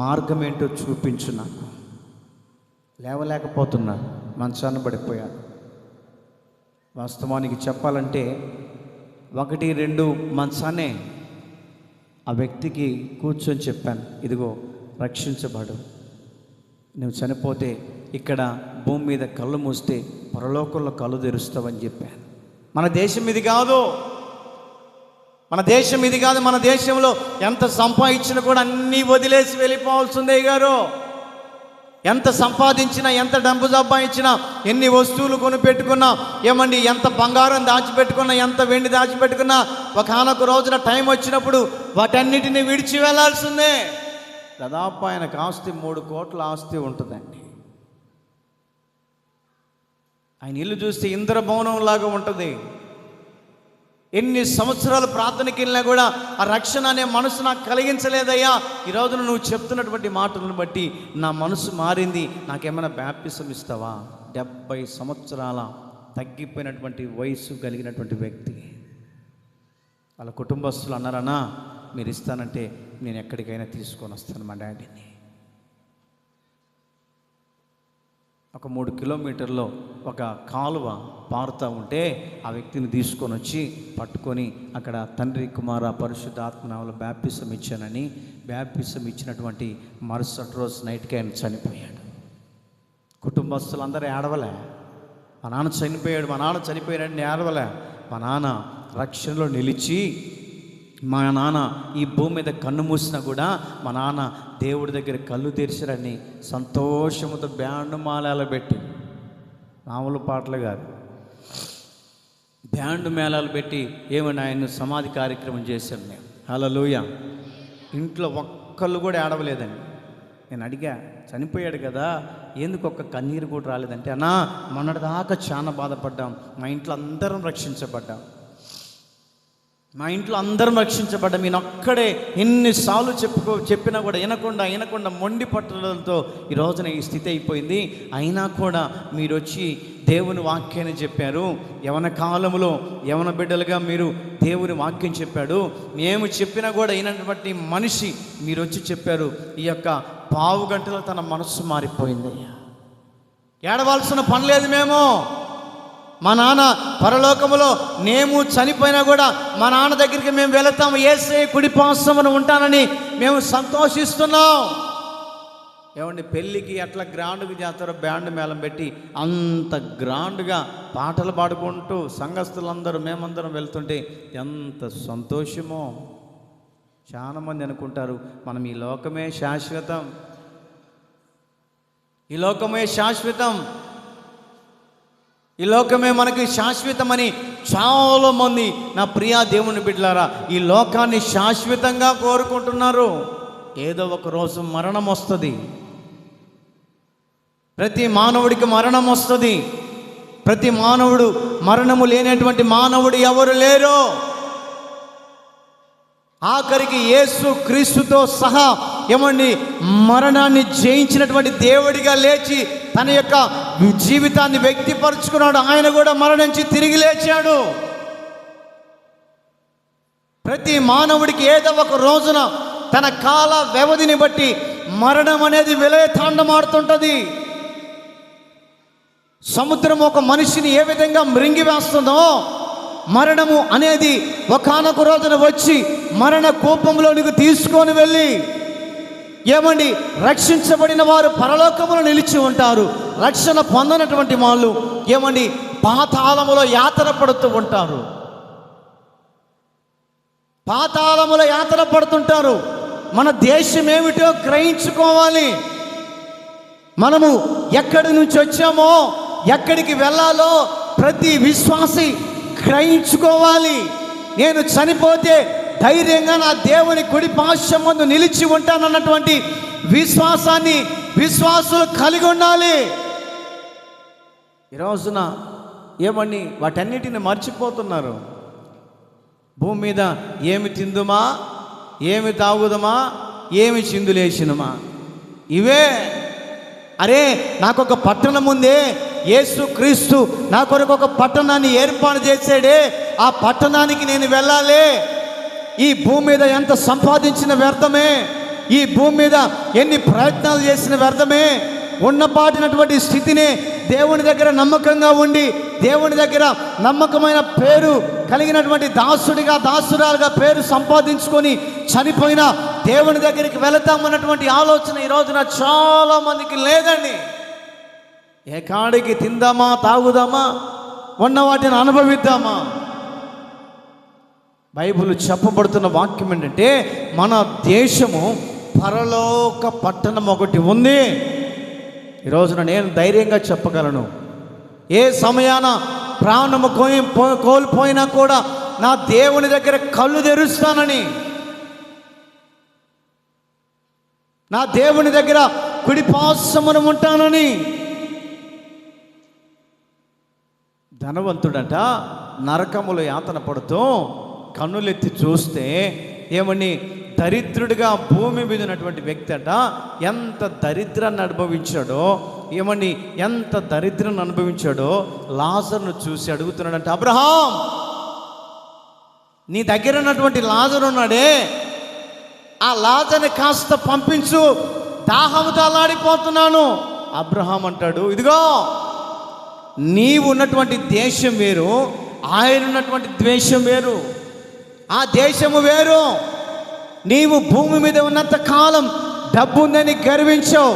[SPEAKER 1] మార్గం ఏంటో చూపించు, నాకు లేవలేకపోతున్నా, మంచాన పడిపోయాను. వాస్తవానికి చెప్పాలంటే 1-2 మంచానే ఆ వ్యక్తికి కూర్చొని చెప్పాను, ఇదిగో రక్షించబడు, నువ్వు చనిపోతే ఇక్కడ భూమి మీద కళ్ళు మూస్తే పరలోకంలో కళ్ళు తెరుస్తావని చెప్పాను. మన దేశం ఇది కాదు, మన దేశం ఇది కాదు. మన దేశంలో ఎంత సంపాదించినా కూడా అన్నీ వదిలేసి వెళ్ళిపోవాల్సిందే గారు. ఎంత సంపాదించినా, ఎంత డబ్బు సంపాదించినా, ఎన్ని వస్తువులు కొనిపెట్టుకున్నా, ఏమండి ఎంత బంగారం దాచిపెట్టుకున్నా, ఎంత వెండి దాచిపెట్టుకున్నా, ఒకనొక రోజున టైం వచ్చినప్పుడు వాటన్నిటిని విడిచి వెళ్ళాల్సిందే. దాదాపు ఆయనకు ఆస్తి 3 కోట్ల ఆస్తి ఉంటుందండి. ఆయన ఇల్లు చూస్తే ఇంద్రభవనం లాగా ఉంటుంది. ఎన్ని సంవత్సరాలు ప్రార్థనకి వెళ్ళినా కూడా ఆ రక్షణ అనే మనసు నాకు కలిగించలేదయ్యా. ఈ రోజున నువ్వు చెప్తున్నటువంటి మాటలను బట్టి నా మనసు మారింది, నాకేమైనా బ్యాప్టిజం ఇస్తావా? 70 సంవత్సరాల తగ్గిపోయినటువంటి వయసు కలిగినటువంటి వ్యక్తి. వాళ్ళ కుటుంబస్తులు అన్నారన్నా, మీరు ఇస్తానంటే నేను ఎక్కడికైనా తీసుకొని వస్తాను మా డాడీని. ఒక 3 కిలోమీటర్లో ఒక కాలువ పారుతూ ఉంటే ఆ వ్యక్తిని తీసుకొని వచ్చి పట్టుకొని అక్కడ తండ్రి కుమార పరిశుద్ధాత్మ నామములో బ్యాప్టిజం ఇచ్చానని బ్యాప్టిజం ఇచ్చినటువంటి మరుసటి రోజు నైట్కి ఆయన చనిపోయాడు. కుటుంబస్తులందరూ ఏడవలే, మా నాన్న చనిపోయాడని ఏడవలే. మా నాన్న రక్షణలో నిలిచి, మా నాన్న ఈ భూమి మీద కన్ను మూసినా కూడా మా నాన్న దేవుడి దగ్గర కళ్ళు తెరిచారని సంతోషంతో బ్యాండ్ మేళాలు పెట్టి, మామూలు పాటలు కాదు, బ్యాండ్ మేళాలు పెట్టి ఏమని ఆయన సమాధి కార్యక్రమం చేశాం మేము. హల్లెలూయా. ఇంట్లో ఒక్కళ్ళు కూడా ఏడవలేదండి. నేను అడిగా, చనిపోయాడు కదా ఎందుకు ఒక్క కన్నీరు కూడా రాలేదంటే, అన్నా మొన్నటిదాకా చాలా బాధపడ్డాం, మా ఇంట్లో అందరం రక్షించబడ్డాం, మా ఇంట్లో అందరం రక్షించబడ్డాం, నేను ఒక్కడే ఎన్నిసార్లు చెప్పినా కూడా వినకుండా మొండి పట్టుదలతో ఈ రోజున ఈ స్థితి అయిపోయింది. అయినా కూడా మీరు వచ్చి దేవుని వాక్యాన్ని చెప్పారు, యవన కాలంలో యవన బిడ్డలుగా మీరు దేవుని వాక్యం చెప్పాడు, మేము చెప్పినా కూడా అయినటువంటి మనిషి మీరు వచ్చి చెప్పారు. ఈ యొక్క పావు గంటలో తన మనస్సు మారిపోయింది. ఏడవలసిన పని లేదు. మేము మా నాన్న పరలోకములో మేము చనిపోయినా కూడా మా నాన్న దగ్గరికి మేము వెళతాం, యేసయ్య కుడి పార్శ్వమున ఉంటానని మేము సంతోషిస్తున్నాం. ఏమండి, పెళ్ళికి అట్లా గ్రాండ్గా చేస్తారో బ్యాండ్ మేళం పెట్టి అంత గ్రాండ్గా పాటలు పాడుకుంటూ సంఘస్థులందరూ మేమందరం వెళ్తుంటే ఎంత సంతోషమో. చాలామంది అనుకుంటారు మనం ఈ లోకమే శాశ్వతం, ఈ లోకమే శాశ్వతం, ఈ లోకమే మనకి శాశ్వతమని చాలామంది నా ప్రియా దేవుని బిడ్డలారా ఈ లోకాన్ని శాశ్వతంగా కోరుకుంటున్నారు. ఏదో ఒక రోజు మరణం వస్తుంది. ప్రతి మానవుడికి మరణం వస్తుంది. ప్రతి మానవుడు, మరణము లేనటువంటి మానవుడు ఎవరు లేరు. ఆఖరికి యేసు క్రీస్తుతో సహా ఏమండి మరణాన్ని జయించినటువంటి దేవుడిగా లేచి తన యొక్క జీవితాన్ని వ్యక్తిపరుచుకున్నాడు. ఆయన కూడా మరణించి తిరిగి లేచాడు. ప్రతి మానవుడికి ఏదో ఒక రోజున తన కాల వ్యవధిని బట్టి మరణం అనేది విలయతాండమాడుతుంటుంది. సముద్రం ఒక మనిషిని ఏ విధంగా మృంగివేస్తుందో మరణము అనేది ఒకానొక రోజున వచ్చి మరణ కూపంలోనికి తీసుకొని వెళ్ళి ఏమండి రక్షించబడిన వారు పరలోకములో నిలిచి ఉంటారు. రక్షణ పొందనటువంటి వాళ్ళు ఏమండి పాతాళములో యాతన పడుతూ ఉంటారు. పాతాళములో యాతన పడుతుంటారు. మన దేశం ఏమిటో గ్రహించుకోవాలి. మనము ఎక్కడి నుంచి వచ్చామో ఎక్కడికి వెళ్ళాలో ప్రతి విశ్వాసి గ్రహించుకోవాలి. నేను చనిపోతే ధైర్యంగా నా దేవుని కుడి పార్శ్వం ముందు నిలిచి ఉంటానన్నటువంటి విశ్వాసాన్ని విశ్వాసులు కలిగి ఉండాలి. ఈ రోజున ఏమని వాటన్నిటిని మర్చిపోతున్నారు. భూమి మీద ఏమి తిందుమా, ఏమి తాగుదమా, ఏమి చిందులేసినమా, ఇవే. అరే నాకొక పట్టణం ఉందే, యేసు క్రీస్తు నా కొరకు ఒక పట్టణాన్ని ఏర్పాటు చేశాడే, ఆ పట్టణానికి నేను వెళ్ళాలి. ఈ భూమి మీద ఎంత సంపాదించిన వ్యర్థమే, ఈ భూమి మీద ఎన్ని ప్రయత్నాలు చేసిన వ్యర్థమే. ఉన్నపాటినటువంటి స్థితిని దేవుని దగ్గర నమ్మకంగా ఉండి దేవుని దగ్గర నమ్మకమైన పేరు కలిగినటువంటి దాసుడిగా దాసురాలుగా పేరు సంపాదించుకొని చనిపోయిన దేవుని దగ్గరికి వెళతామన్నటువంటి ఆలోచన ఈ రోజున చాలా మందికి లేదండి. ఏ కాడికి తిందామా, తాగుదామా, ఉన్న వాటిని అనుభవిద్దామా. బైబిల్ చెప్పబడుతున్న వాక్యం ఏంటంటే మన దేశము పరలోక పట్టణం ఒకటి ఉంది. ఈ రోజున నేను ధైర్యంగా చెప్పగలను, ఏ సమయాన ప్రాణము కోల్పోయినా కూడా నా దేవుని దగ్గర కళ్ళు తెరుస్తానని, నా దేవుని దగ్గర కుడి పార్శ్వమున ఉంటానని. ధనవంతుడట నరకములో యాతన పడుతూ కన్నులెత్తి చూస్తే ఏమని దరిద్రుడిగా భూమి మీద ఉన్నటువంటి వ్యక్తి అట ఎంత దరిద్రాన్ని అనుభవించాడో, ఏమని ఎంత దరిద్రాన్ని అనుభవించాడో లాజరును చూసి అడుగుతున్నాడంట, అబ్రహాం నీ దగ్గర ఉన్నటువంటి లాజరు ఉన్నాడే, ఆ లాజర్ని కాస్త పంపించు, దాహంతో అల్లాడిపోతున్నాను. అబ్రహాం అంటాడు, ఇదిగో నీవు ఉన్నటువంటి దేశం వేరు, ఆయన ఉన్నటువంటి ద్వేషం వేరు, ఆ దేశము వేరు. నీవు భూమి మీద ఉన్నంత కాలం డబ్బు ఉందని గర్వించావు,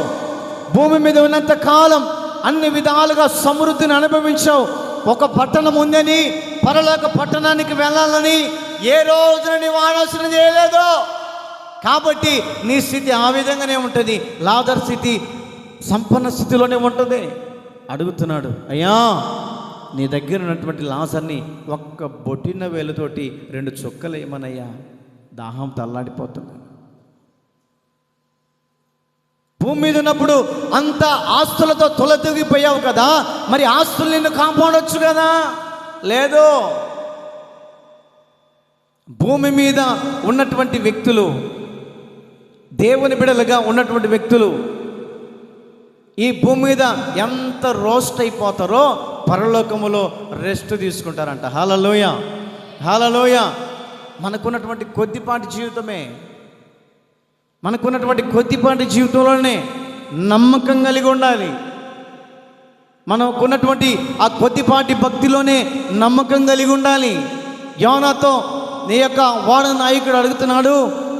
[SPEAKER 1] భూమి మీద ఉన్నంత కాలం అన్ని విధాలుగా సమృద్ధిని అనుభవించావు. ఒక పట్టణం ఉందని పరలోక పట్టణానికి వెళ్ళాలని ఏ రోజున నీవు ఆలోచన చేయలేదు. కాబట్టి నీ స్థితి ఆ విధంగానే ఉంటుంది, లాజరు స్థితి సంపన్న స్థితిలోనే ఉంటుంది. అడుగుతున్నాడు, అయ్యా నీ దగ్గర ఉన్నటువంటి లాజర్ని ఒక్క బొట్టిన వేలుతోటి 2 చుక్కలు వేయమనయ్యా, దాహం తల్లాడిపోతుంది. భూమి మీద ఉన్నప్పుడు అంత ఆస్తులతో తొలతూగిపోయావు కదా, మరి ఆస్తులు నిన్ను కాపాడొచ్చు కదా, లేదు. భూమి మీద ఉన్నటువంటి వ్యక్తులు, దేవుని బిడ్డలుగా ఉన్నటువంటి వ్యక్తులు ఈ భూమి మీద ఎంత రోస్ట్ అయిపోతారో పరలోకములో రెస్ట్ తీసుకుంటారంట. హల్లెలూయా, హల్లెలూయా. మనకున్నటువంటి కొద్దిపాటి జీవితమే, మనకున్నటువంటి కొద్దిపాటి జీవితంలోనే నమ్మకం కలిగి ఉండాలి. మనకున్నటువంటి ఆ కొద్దిపాటి భక్తిలోనే నమ్మకం కలిగి ఉండాలి. యోనాతో నీ యొక్క వాడ నాయకుడు అడుగుతున్నాడు,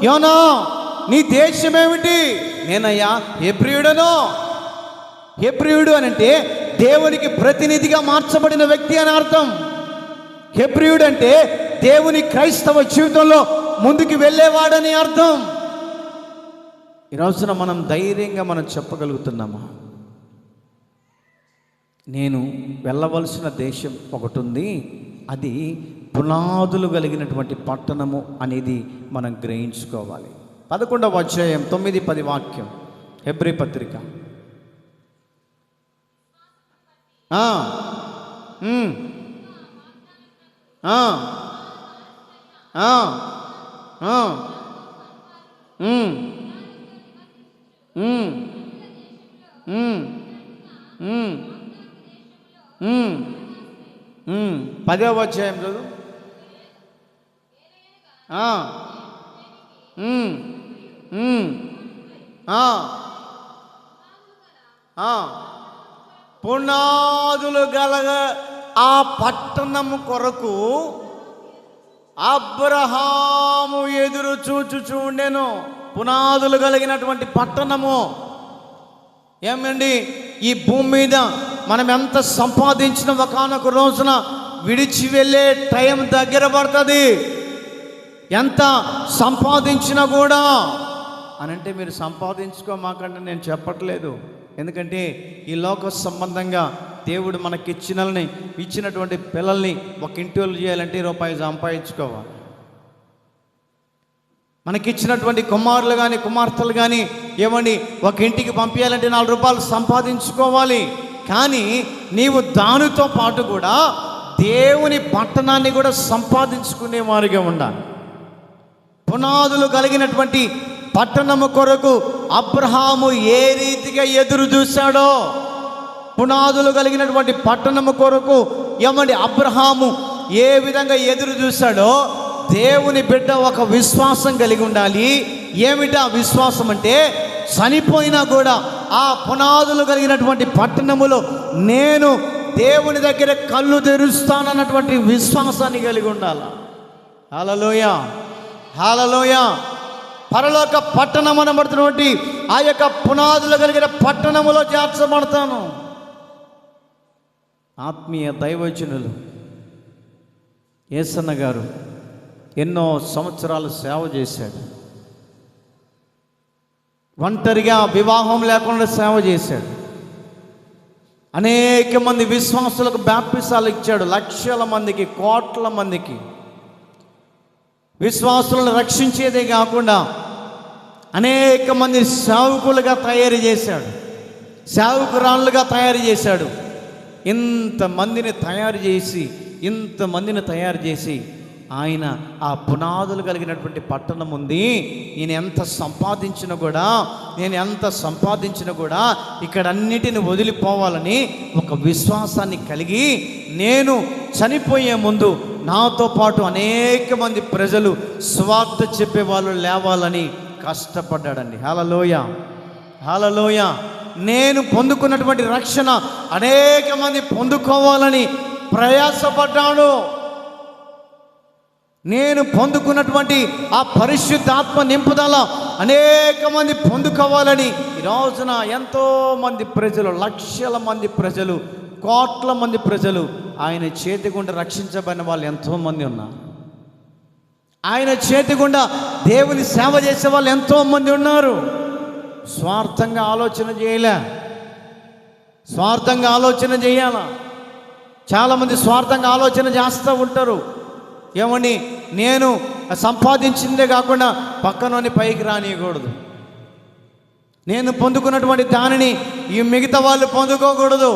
[SPEAKER 1] యోనా నీ దేశం ఏమిటి? నేనయ్యా హెబ్రీయుడను. హెబ్రీయుడు అని అంటే దేవునికి ప్రతినిధిగా మార్చబడిన వ్యక్తి అని అర్థం. హెబ్రీయుడు అంటే దేవుని క్రైస్తవ జీవితంలో ముందుకు వెళ్ళేవాడని అర్థం. ఈ రోజున మనం ధైర్యంగా మనం చెప్పగలుగుతున్నామా, నేను వెళ్ళవలసిన దేశం ఒకటి ఉంది, అది పునాదులు కలిగినటువంటి పట్టణము అనేది మనం గ్రహించుకోవాలి. 11వ అధ్యాయం 9-10 వాక్యం హెబ్రీ పత్రిక. పదవ అధ్యాయం చదువు. పునాదులు గలగ ఆ పట్టణము కొరకు అబ్రహాము ఎదురు చూచుచుండెను. పునాదులు కలిగినటువంటి పట్టణము. ఏమండి, ఈ భూమి మీద మనం ఎంత సంపాదించిన ఒకానొక రోజున విడిచి వెళ్ళే టైం దగ్గర పడుతుంది. ఎంత సంపాదించినా కూడా అనంటే మీరు సంపాదించుకోమాకంటే నేను చెప్పట్లేదు. ఎందుకంటే ఈ లోక సంబంధంగా దేవుడు ఇచ్చినటువంటి పిల్లల్ని ఒక ఇంటి వాళ్ళు చేయాలంటే రూపాయి సంపాదించుకోవాలి. మనకిచ్చినటువంటి కుమారులు కానీ కుమార్తెలు కానీ ఏమండి ఒక ఇంటికి పంపించాలంటే 4 రూపాయలు సంపాదించుకోవాలి. కానీ నీవు దానితో పాటు కూడా దేవుని పట్టణాన్ని కూడా సంపాదించుకునే వారిగా ఉండాలి. పునాదులు కలిగినటువంటి పట్టణము కొరకు అబ్రహాము ఏ రీతిగా ఎదురు చూశాడో, పునాదులు కలిగినటువంటి పట్టణము కొరకు ఏమండి అబ్రహాము ఏ విధంగా ఎదురు చూశాడో దేవుని బిడ్డ ఒక విశ్వాసం కలిగి ఉండాలి. ఏమిటా విశ్వాసం అంటే, చనిపోయినా కూడా ఆ పునాదులు కలిగినటువంటి పట్టణములో నేను దేవుని దగ్గర కళ్ళు తెరుస్తానన్నటువంటి విశ్వాసాన్ని కలిగి ఉండాలి. హల్లెలూయా, హల్లెలూయా. పరలోక పట్టణం అనబడుతున్నటువంటి ఆ యొక్క పునాదులు కలిగిన పట్టణములో చేర్చబడతాను. ఆత్మీయ దైవజనులు యేసన్న గారు ఎన్నో సంవత్సరాలు సేవ చేశాడు. ఒంటరిగా వివాహం లేకుండా సేవ చేశాడు. అనేక మంది విశ్వాసులకు బాప్తిసాలు ఇచ్చాడు. లక్షల మందికి, కోట్ల మందికి విశ్వాసులను రక్షించేదే కాకుండా అనేక మంది సేవకులుగా తయారు చేశాడు, సేవకురాళ్ళుగా తయారు చేశాడు. ఇంతమందిని తయారు చేసి ఆయన ఆ పునాదులు కలిగినటువంటి పట్టణం ఉంది. నేను ఎంత సంపాదించినా కూడా ఇక్కడ అన్నిటిని వదిలిపోవాలని ఒక విశ్వాసాన్ని కలిగి, నేను చనిపోయే ముందు నాతో పాటు అనేక మంది ప్రజలు స్వార్థ చెప్పే వాళ్ళు లేవాలని కష్టపడ్డాడండి. హల్లెలూయా. నేను పొందుకున్నటువంటి రక్షణ అనేక మంది పొందుకోవాలని ప్రయాసపడ్డాడు. నేను పొందుకున్నటువంటి ఆ పరిశుద్ధాత్మ నింపుదల అనేక మంది పొందుకోవాలని ఈ రోజున ఎంతోమంది ప్రజలు, లక్షల మంది ప్రజలు, కోట్ల మంది ప్రజలు ఆయన చేతి గుండా రక్షించబడిన వాళ్ళు ఎంతోమంది ఉన్నారు. ఆయన చేతి గుండా దేవుని సేవ చేసే వాళ్ళు ఎంతోమంది ఉన్నారు. స్వార్థంగా ఆలోచన చేయాలా? చాలామంది స్వార్థంగా ఆలోచన చేస్తూ ఉంటారు. ఏమని, నేను సంపాదించిందే కాకుండా పక్కనోని పైకి రానియకూడదు, నేను పొందుకున్నటువంటి దానిని ఈ మిగతా వాళ్ళు పొందుకోకూడదు,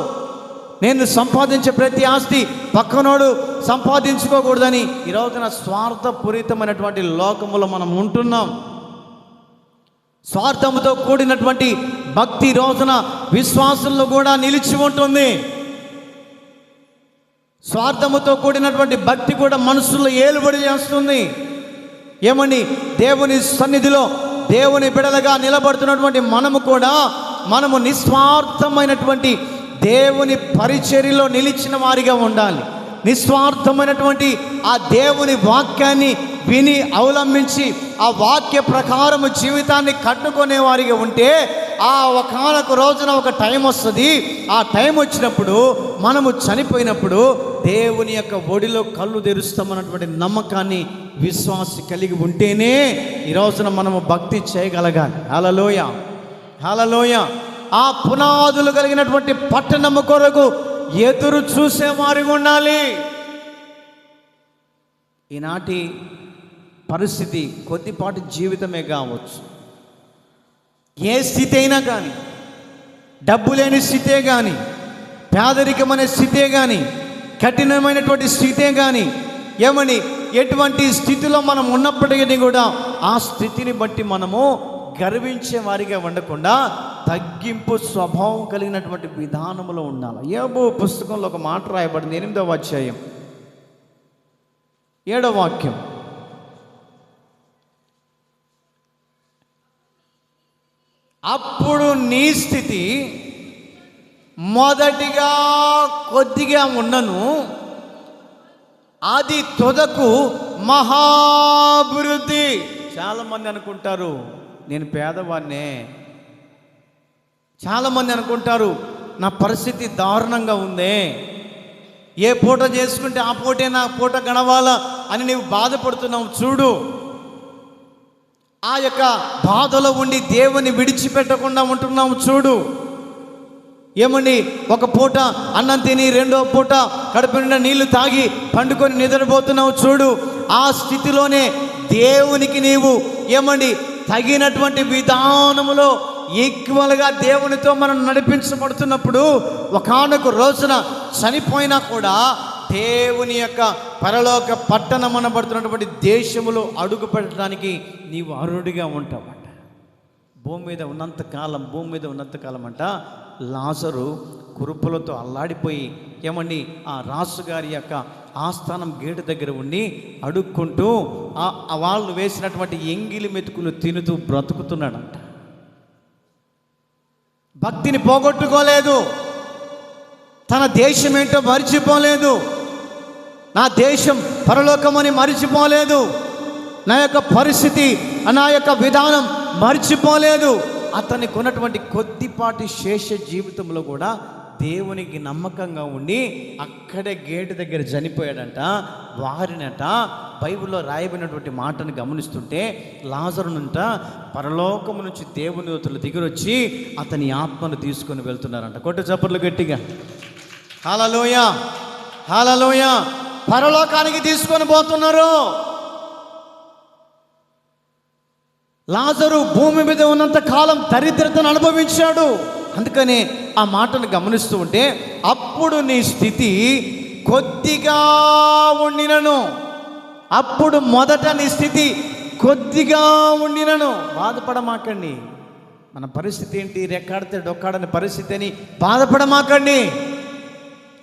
[SPEAKER 1] నేను సంపాదించే ప్రతి ఆస్తి పక్కనోడు సంపాదించుకోకూడదని ఈ రోజున స్వార్థపూరితమైనటువంటి లోకములో మనం ఉంటున్నాం. స్వార్థంతో కూడినటువంటి భక్తి రోజున విశ్వాసంలో కూడా నిలిచి ఉంటుంది. స్వార్థముతో కూడినటువంటి భక్తి కూడా మనసులో ఏలుబడి చేస్తుంది. ఏమని, దేవుని సన్నిధిలో దేవుని బిడలుగా నిలబడుతున్నటువంటి మనము నిస్వార్థమైనటువంటి దేవుని పరిచర్యలో నిలిచిన వారిగా ఉండాలి. నిస్వార్థమైనటువంటి ఆ దేవుని వాక్యాన్ని విని అవలంబించి ఆ వాక్య ప్రకారము జీవితాన్ని కట్టుకునే వారిగా ఉంటే ఆ ఒకానొక రోజున ఒక టైం వస్తుంది. ఆ టైం వచ్చినప్పుడు మనము చనిపోయినప్పుడు దేవుని యొక్క ఒడిలో కళ్ళు తెరుస్తామన్నటువంటి నమ్మకాన్ని విశ్వాసి కలిగి ఉంటేనే ఈ రోజున మనము భక్తి చేయగలగాలి. హల్లెలూయా. ఆ పునాదులు కలిగినటువంటి పట్టణము కొరకు ఎదురు చూసేవారిగా ఉండాలి. ఈనాటి పరిస్థితి కొద్దిపాటి జీవితమే కావచ్చు. ఏ స్థితి అయినా కానీ, డబ్బు లేని స్థితే కానీ, పేదరికం అనే స్థితే కానీ, కఠినమైనటువంటి స్థితే కానీ, ఏమని ఎటువంటి స్థితిలో మనం ఉన్నప్పటికీ కూడా ఆ స్థితిని బట్టి మనము గర్వించే వారిగా ఉండకుండా తగ్గింపు స్వభావం కలిగినటువంటి విధానంలో ఉండాలి. యోబు పుస్తకంలో ఒక మాట రాయబడింది, 8వ అధ్యాయం 7వ వాక్యం. అప్పుడు నీ స్థితి మొదటిగా కొద్దిగా ఉన్నను, అది తుదకు మహాభివృద్ధి. చాలామంది అనుకుంటారు నేను పేదవాన్నే, చాలామంది అనుకుంటారు నా పరిస్థితి దారుణంగా ఉందే, ఏ పూట చేసుకుంటే ఆ పూటే నా పూట గడవాలా అని నీవు బాధపడుతున్నావు. చూడు, ఆ యొక్క బాధలో ఉండి దేవుని విడిచిపెట్టకుండా ఉంటున్నాము. చూడు, ఏమండి, ఒక పూట అన్నం తిని రెండో పూట కడుపు నిండా నీళ్లు తాగి పండుకొని నిద్రపోతున్నావు. చూడు, ఆ స్థితిలోనే దేవునికి నీవు ఏమండి తగినటువంటి విధానములో ఈక్వల్గా దేవునితో మనం నడిపించబడుతున్నప్పుడు ఒకానొక రోజున చనిపోయినా కూడా దేవుని యొక్క పరలోక పట్టణం అనబడుతున్నటువంటి దేశములో అడుగు పెట్టడానికి నీవు అర్హుడిగా ఉంటావంట. భూమి మీద ఉన్నంతకాలం అంట లాజరు కురుపులతో అల్లాడిపోయి ఏమండి ఆ రాజుగారి యొక్క ఆస్థానం గేటు దగ్గర ఉండి అడుక్కుంటూ వాళ్ళు వేసినటువంటి ఎంగిలి మెతుకులు తినుతూ బ్రతుకుతున్నాడంట. భక్తిని పోగొట్టుకోలేదు, తన దేశం ఏంటో మరిచిపోలేదు, నా దేశం పరలోకమని మరిచిపోలేదు, నా యొక్క పరిస్థితి నా యొక్క విధానం మరిచిపోలేదు. అతనికి ఉన్నటువంటి కొద్దిపాటి శేష జీవితంలో కూడా దేవునికి నమ్మకంగా ఉండి అక్కడే గేటు దగ్గర చనిపోయాడంట. వారినట బైబిల్లో రాయబడినటువంటి మాటను గమనిస్తుంటే లాజరునంట పరలోకము నుంచి దేవుని దూతలు దిగిరొచ్చి అతని ఆత్మను తీసుకొని వెళ్తున్నారంట. కొట్టు చప్పట్లు గట్టిగా. హల్లెలూయా, హల్లెలూయా. పరలోకానికి తీసుకొని పోతున్నారు. లాజరు భూమి మీద ఉన్నంత కాలం దరిద్రతను అనుభవించాడు. అందుకనే ఆ మాటను గమనిస్తూ ఉంటే, అప్పుడు నీ స్థితి కొద్దిగా ఉండినను, అప్పుడు మొదట నీ స్థితి కొద్దిగా ఉండినను. బాధపడమాకండి. మన పరిస్థితి ఏంటి? రెక్కాడితే డొక్కాడని పరిస్థితి అని బాధపడమాకండి.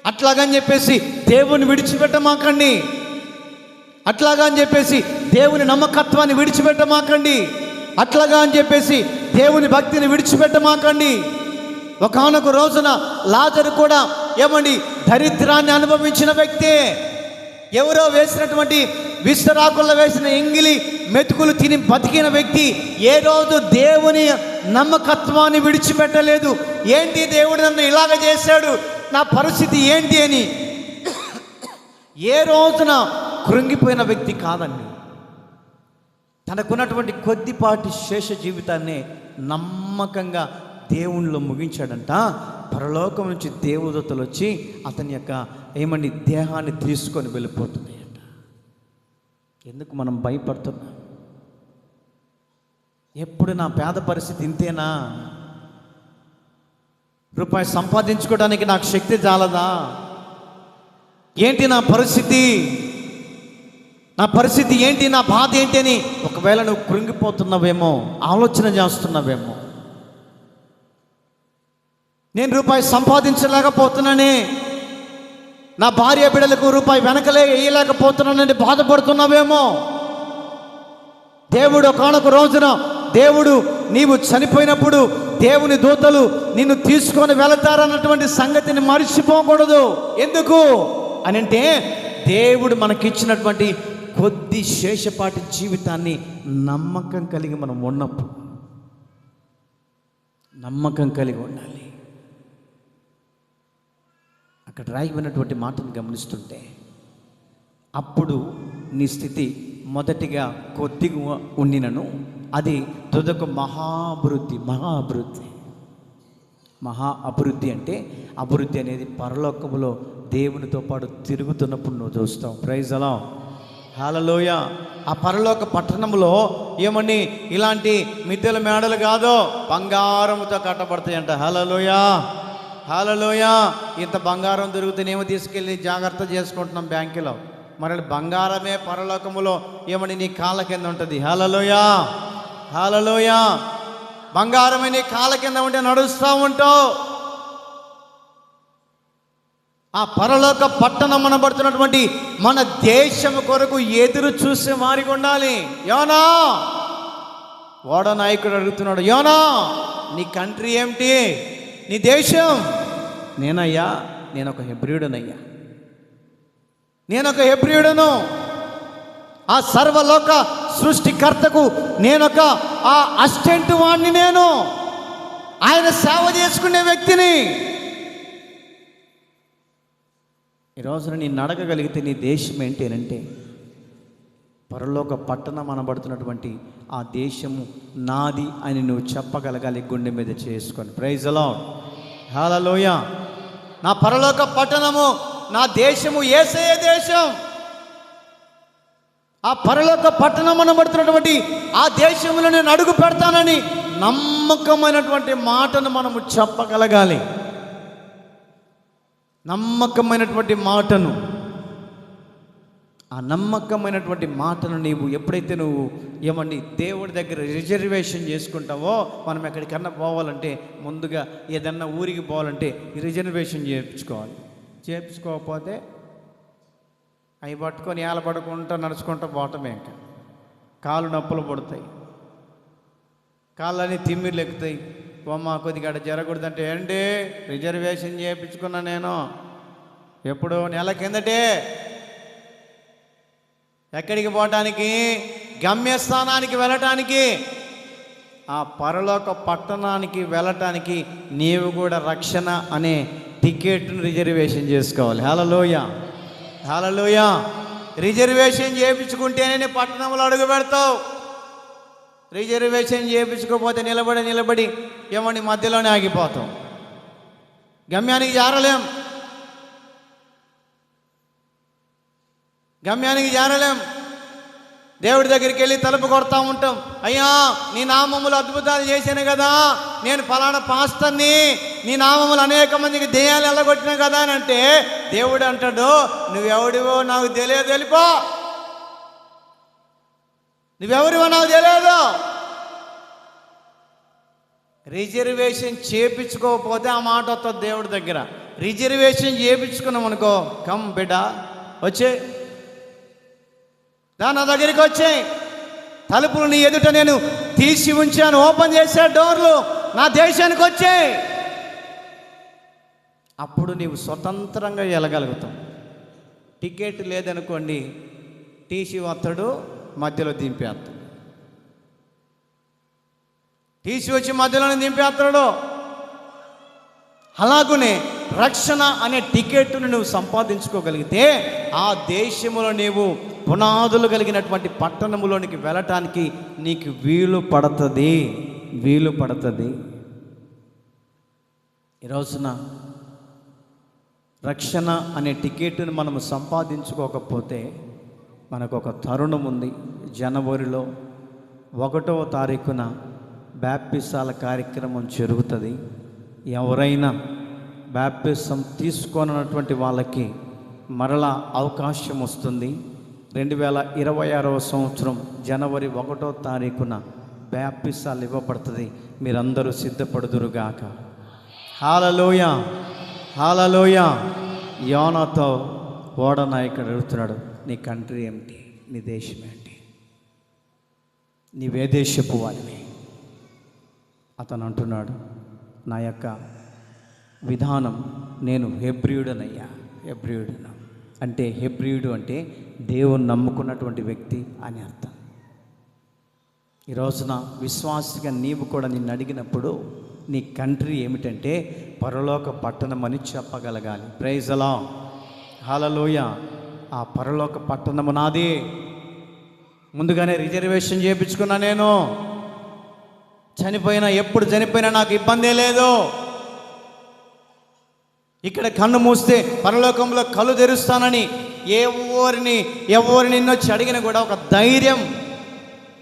[SPEAKER 1] అట్లాగని చెప్పేసి దేవుని విడిచిపెట్టమాకండి. అట్లాగా అని చెప్పేసి దేవుని నమ్మకత్వాన్ని విడిచిపెట్టమాకండి. అట్లాగా అని చెప్పేసి దేవుని భక్తిని విడిచిపెట్టమాకండి. ఒకానొక రోజున లాజరు కూడా ఏమండి దరిద్రాన్ని అనుభవించిన వ్యక్తే. ఎవరో వేసినటువంటి విస్తరాకుల్లో వేసిన ఎంగిలి మెతుకులు తిని బతికిన వ్యక్తి ఏ రోజు దేవుని నమ్మకత్వాన్ని విడిచిపెట్టలేదు. ఏంటి దేవుడు నన్ను ఇలాగ చేశాడు, నా పరిస్థితి ఏంటి అని ఏ రోజున కృంగిపోయిన వ్యక్తి కాదండి. తనకున్నటువంటి కొద్దిపాటి శేష జీవితాన్ని నమ్మకంగా దేవునిలో ముగించాడంట. పరలోకం నుంచి దేవదూతలు వచ్చి అతని యొక్క ఏమండి దేహాన్ని తీసుకొని వెళ్ళిపోతున్నాయంట. ఎందుకు మనం భయపడుతున్నాం? ఎప్పుడు నా పేద పరిస్థితి ఇంతేనా? రూపాయి సంపాదించుకోవడానికి నాకు శక్తి చాలదా? ఏంటి నా పరిస్థితి? నా పరిస్థితి ఏంటి? నా బాధ ఏంటి అని ఒకవేళ నువ్వు కృంగిపోతున్నావేమో, ఆలోచన చేస్తున్నావేమో. నేను రూపాయి సంపాదించలేకపోతున్నానే, నా భార్య బిడ్డలకు రూపాయి వెనకలే వేయలేకపోతున్నానని బాధపడుతున్నావేమో. దేవుడు ఒకానొక రోజున దేవుడు నీవు చనిపోయినప్పుడు దేవుని దూతలు నిన్ను తీసుకొని వెళతారన్నటువంటి సంగతిని మర్చిపోకూడదు. ఎందుకు అని అంటే, దేవుడు మనకిచ్చినటువంటి కొద్ది శేషపాటి జీవితాన్ని నమ్మకం కలిగి మనం ఉన్నప్పుడు నమ్మకం కలిగి ఉండాలి. అక్కడ రాయబడినటువంటి మాటను గమనిస్తుంటే, అప్పుడు నీ స్థితి మొదటిగా కొద్దిగా ఉండినను అది తుదకు మహాభివృద్ధి. మహా అభివృద్ధి అంటే, అభివృద్ధి అనేది పరలోకములో దేవునితో పాటు తిరుగుతున్నప్పుడు నువ్వు చూస్తావు. ప్రైజ్ అలా హల్లెలూయ. ఆ పరలోక పట్టణంలో ఏమని ఇలాంటి మిద్దెల మేడలు కాదో బంగారంతో కట్టబడతాయంట. హల్లెలూయ హల్లెలూయ. ఇంత బంగారం దొరుకుతేనేమో తీసుకెళ్ళి జాగ్రత్త చేసుకుంటున్నాం బ్యాంకులో. మరి బంగారమే పరలోకములో ఏమని నీ కాళ్ళ కింద ఉంటుంది. హల్లెలూయ హల్లెలూయ. బంగారమే నీ కాళ్ళ కింద ఉంటే నడుస్తూ ఉంటావు. ఆ పరలోక పట్టణం అనబడుతున్నటువంటి మన దేశం కొరకు ఎదురు చూసే వారికి ఉండాలి. యోనా ఓడ నాయకుడు అడుగుతున్నాడు, యోనా నీ కంట్రీ ఏమిటి, నీ దేశం? నేనయ్యా, నేను ఒక హెబ్రీయుడనయ్యా, నేనొక హెబ్రీయుడను. ఆ సర్వలోక సృష్టికర్తకు నేనొక ఆ అసిస్టెంట్ వాడిని, నేను ఆయన సేవ చేసుకునే వ్యక్తిని. ఈ రోజున నేను అడగగలిగితే నీ దేశం ఏంటి అంటే, పరలోక పట్టణం అనబడుతున్నటువంటి ఆ దేశము నాది అని నువ్వు చెప్పగలగాలి. గుండె మీద చేసుకొని. ప్రైజ్ ది లార్డ్ హల్లెలూయ. నా పరలోక పట్టణము, నా దేశము యేసయ్య దేశం. ఆ పరలోక పట్టణం అనబడుతున్నటువంటి ఆ దేశంలో నేను అడుగు పెడతానని నమ్మకమైనటువంటి మాటను మనము చెప్పగలగాలి. నమ్మకమైనటువంటి మాటను, ఆ నమ్మకమైనటువంటి మాటను నీవు ఎప్పుడైతే నువ్వు ఏమండి దేవుడి దగ్గర రిజర్వేషన్ చేసుకుంటావో, మనం ఎక్కడికన్నా పోవాలంటే ముందుగా ఏదన్నా ఊరికి పోవాలంటే రిజర్వేషన్ చేయించుకోవాలి. చేయించుకోకపోతే అవి పట్టుకొని ఏలబడుకుంటూ నడుచుకుంటూ పోవటమే. ఇంకా కాళ్ళు నొప్పులు పడతాయి, కాళ్ళని తిమ్మిర్లు ఎక్కుతాయి. బొమ్మ కొద్దిగా జరగకూడదంటే, ఏంటి రిజర్వేషన్ చేయించుకున్నా నేను ఎప్పుడు నెల కిందటే. ఎక్కడికి పోవటానికి? గమ్యస్థానానికి వెళ్ళటానికి, ఆ పరలోక పట్టణానికి వెళ్ళటానికి నీవు కూడా రక్షణ అనే టికెట్ను రిజర్వేషన్ చేసుకోవాలి. హల్లెలూయ హల్లెలూయ. రిజర్వేషన్ చేయించుకుంటేనే పట్టణంలో అడుగు పెడతావు. రిజర్వేషన్ చేయించుకోకపోతే నిలబడి ఏమండి మధ్యలోనే ఆగిపోతాం, గమ్యానికి చేరలేం. దేవుడి దగ్గరికి వెళ్ళి తలుపు కొడతా ఉంటాం. అయ్యా నీ నామములు అద్భుతాలు చేశాను కదా, నేను ఫలానా పాస్తర్ని, నీ నామములు అనేక మందికి దెయ్యాలు వెళ్ళగొట్టినా కదా అని అంటే, దేవుడు అంటాడు, నువ్వెవడివో నాకు తెలియదు, వెళ్ళిపో. నువ్వెవరివో నాకు తెలియదు. రిజర్వేషన్ చేయించుకోకపోతే ఆ మాట వస్తుంది దేవుడి దగ్గర. రిజర్వేషన్ చేయించుకున్నాం అనుకో, కమ్ బిడ్డ వచ్చే, నా దగ్గరికి వచ్చే, తలుపులు నీ ఎదుట నేను తీసి ఉంచాను, ఓపెన్ చేసే డోర్లు, నా దేశానికి వచ్చే. అప్పుడు నీవు స్వతంత్రంగా వెళ్ళగలుగుతావు. టికెట్ లేదనుకోండి, టీసీ వస్తాడు, మధ్యలో దింపేస్తాడు. టీసీ వచ్చి మధ్యలోనే దింపేస్తాడు. అలాగునే రక్షణ అనే టికెట్ను నువ్వు సంపాదించుకోగలిగితే ఆ దేశంలో నీవు పునాదులు కలిగినటువంటి పట్టణములోనికి వెళ్ళటానికి నీకు వీలు పడుతుంది. ఈ రోజున రక్షణ అనే టికెట్ను మనము సంపాదించుకోకపోతే మనకు ఒక తరుణం ఉంది. జనవరిలో 1వ తారీఖున బ్యాప్టిసాల కార్యక్రమం జరుగుతుంది. ఎవరైనా బ్యాప్టిజం తీసుకొనటువంటి వాళ్ళకి మరలా అవకాశం వస్తుంది. 2026వ సంవత్సరం జనవరి 1వ తారీఖున బ్యాప్టిసాలు ఇవ్వబడుతుంది. మీరందరూ సిద్ధపడుదురుగాక. హల్లెలూయా, హల్లెలూయా. యోనాతో ఓడనాయకుడు అడుగుతున్నాడు, నీ కంట్రీ ఏమిటి, నీ దేశం ఏంటి, నీవే దేశపు వాడివి. అతను అంటున్నాడు, నా యొక్క విధానం, నేను హెబ్రీయుడనయ్యా. హెబ్రీయుడును అంటే, హెబ్రీయుడు అంటే దేవుని నమ్ముకున్నటువంటి వ్యక్తి అని అర్థం. ఈ రోజున విశ్వాసిగా నీవు కూడా నిన్ను అడిగినప్పుడు నీ కంట్రీ ఏమిటంటే పరలోక పట్టణం అని చెప్పగలగాలి. ప్రైజ్ ది లార్డ్, హల్లెలూయా. ఆ పరలోక పట్టణము నాది. ముందుగానే రిజర్వేషన్ చేయించుకున్నా. నేను చనిపోయినా, ఎప్పుడు చనిపోయినా నాకు ఇబ్బందే లేదు. ఇక్కడ కన్ను మూస్తే పరలోకంలో కళ్ళు తెరుస్తానని ఎవరిని నిన్నొచ్చి అడిగినా కూడా ఒక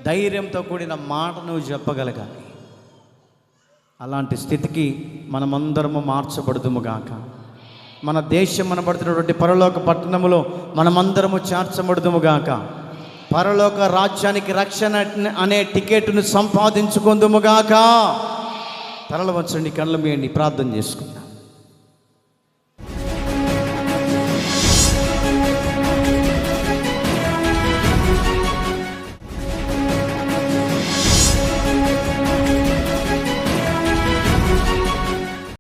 [SPEAKER 1] ధైర్యంతో కూడిన మాట నువ్వు చెప్పగలగాలి. అలాంటి స్థితికి మనమందరము మార్చబడుదుముగాక. మన దేశం మనబడుతున్నటువంటి పరలోక పట్టణములో మనమందరము చేర్చబడుదుముగాక. పరలోక రాజ్యానికి రక్షణ అనే టికెట్ను సంపాదించుకుందుముగాక. తలలు వంచండి, కళ్ళు మూయండి, ప్రార్థన చేసుకుందాం.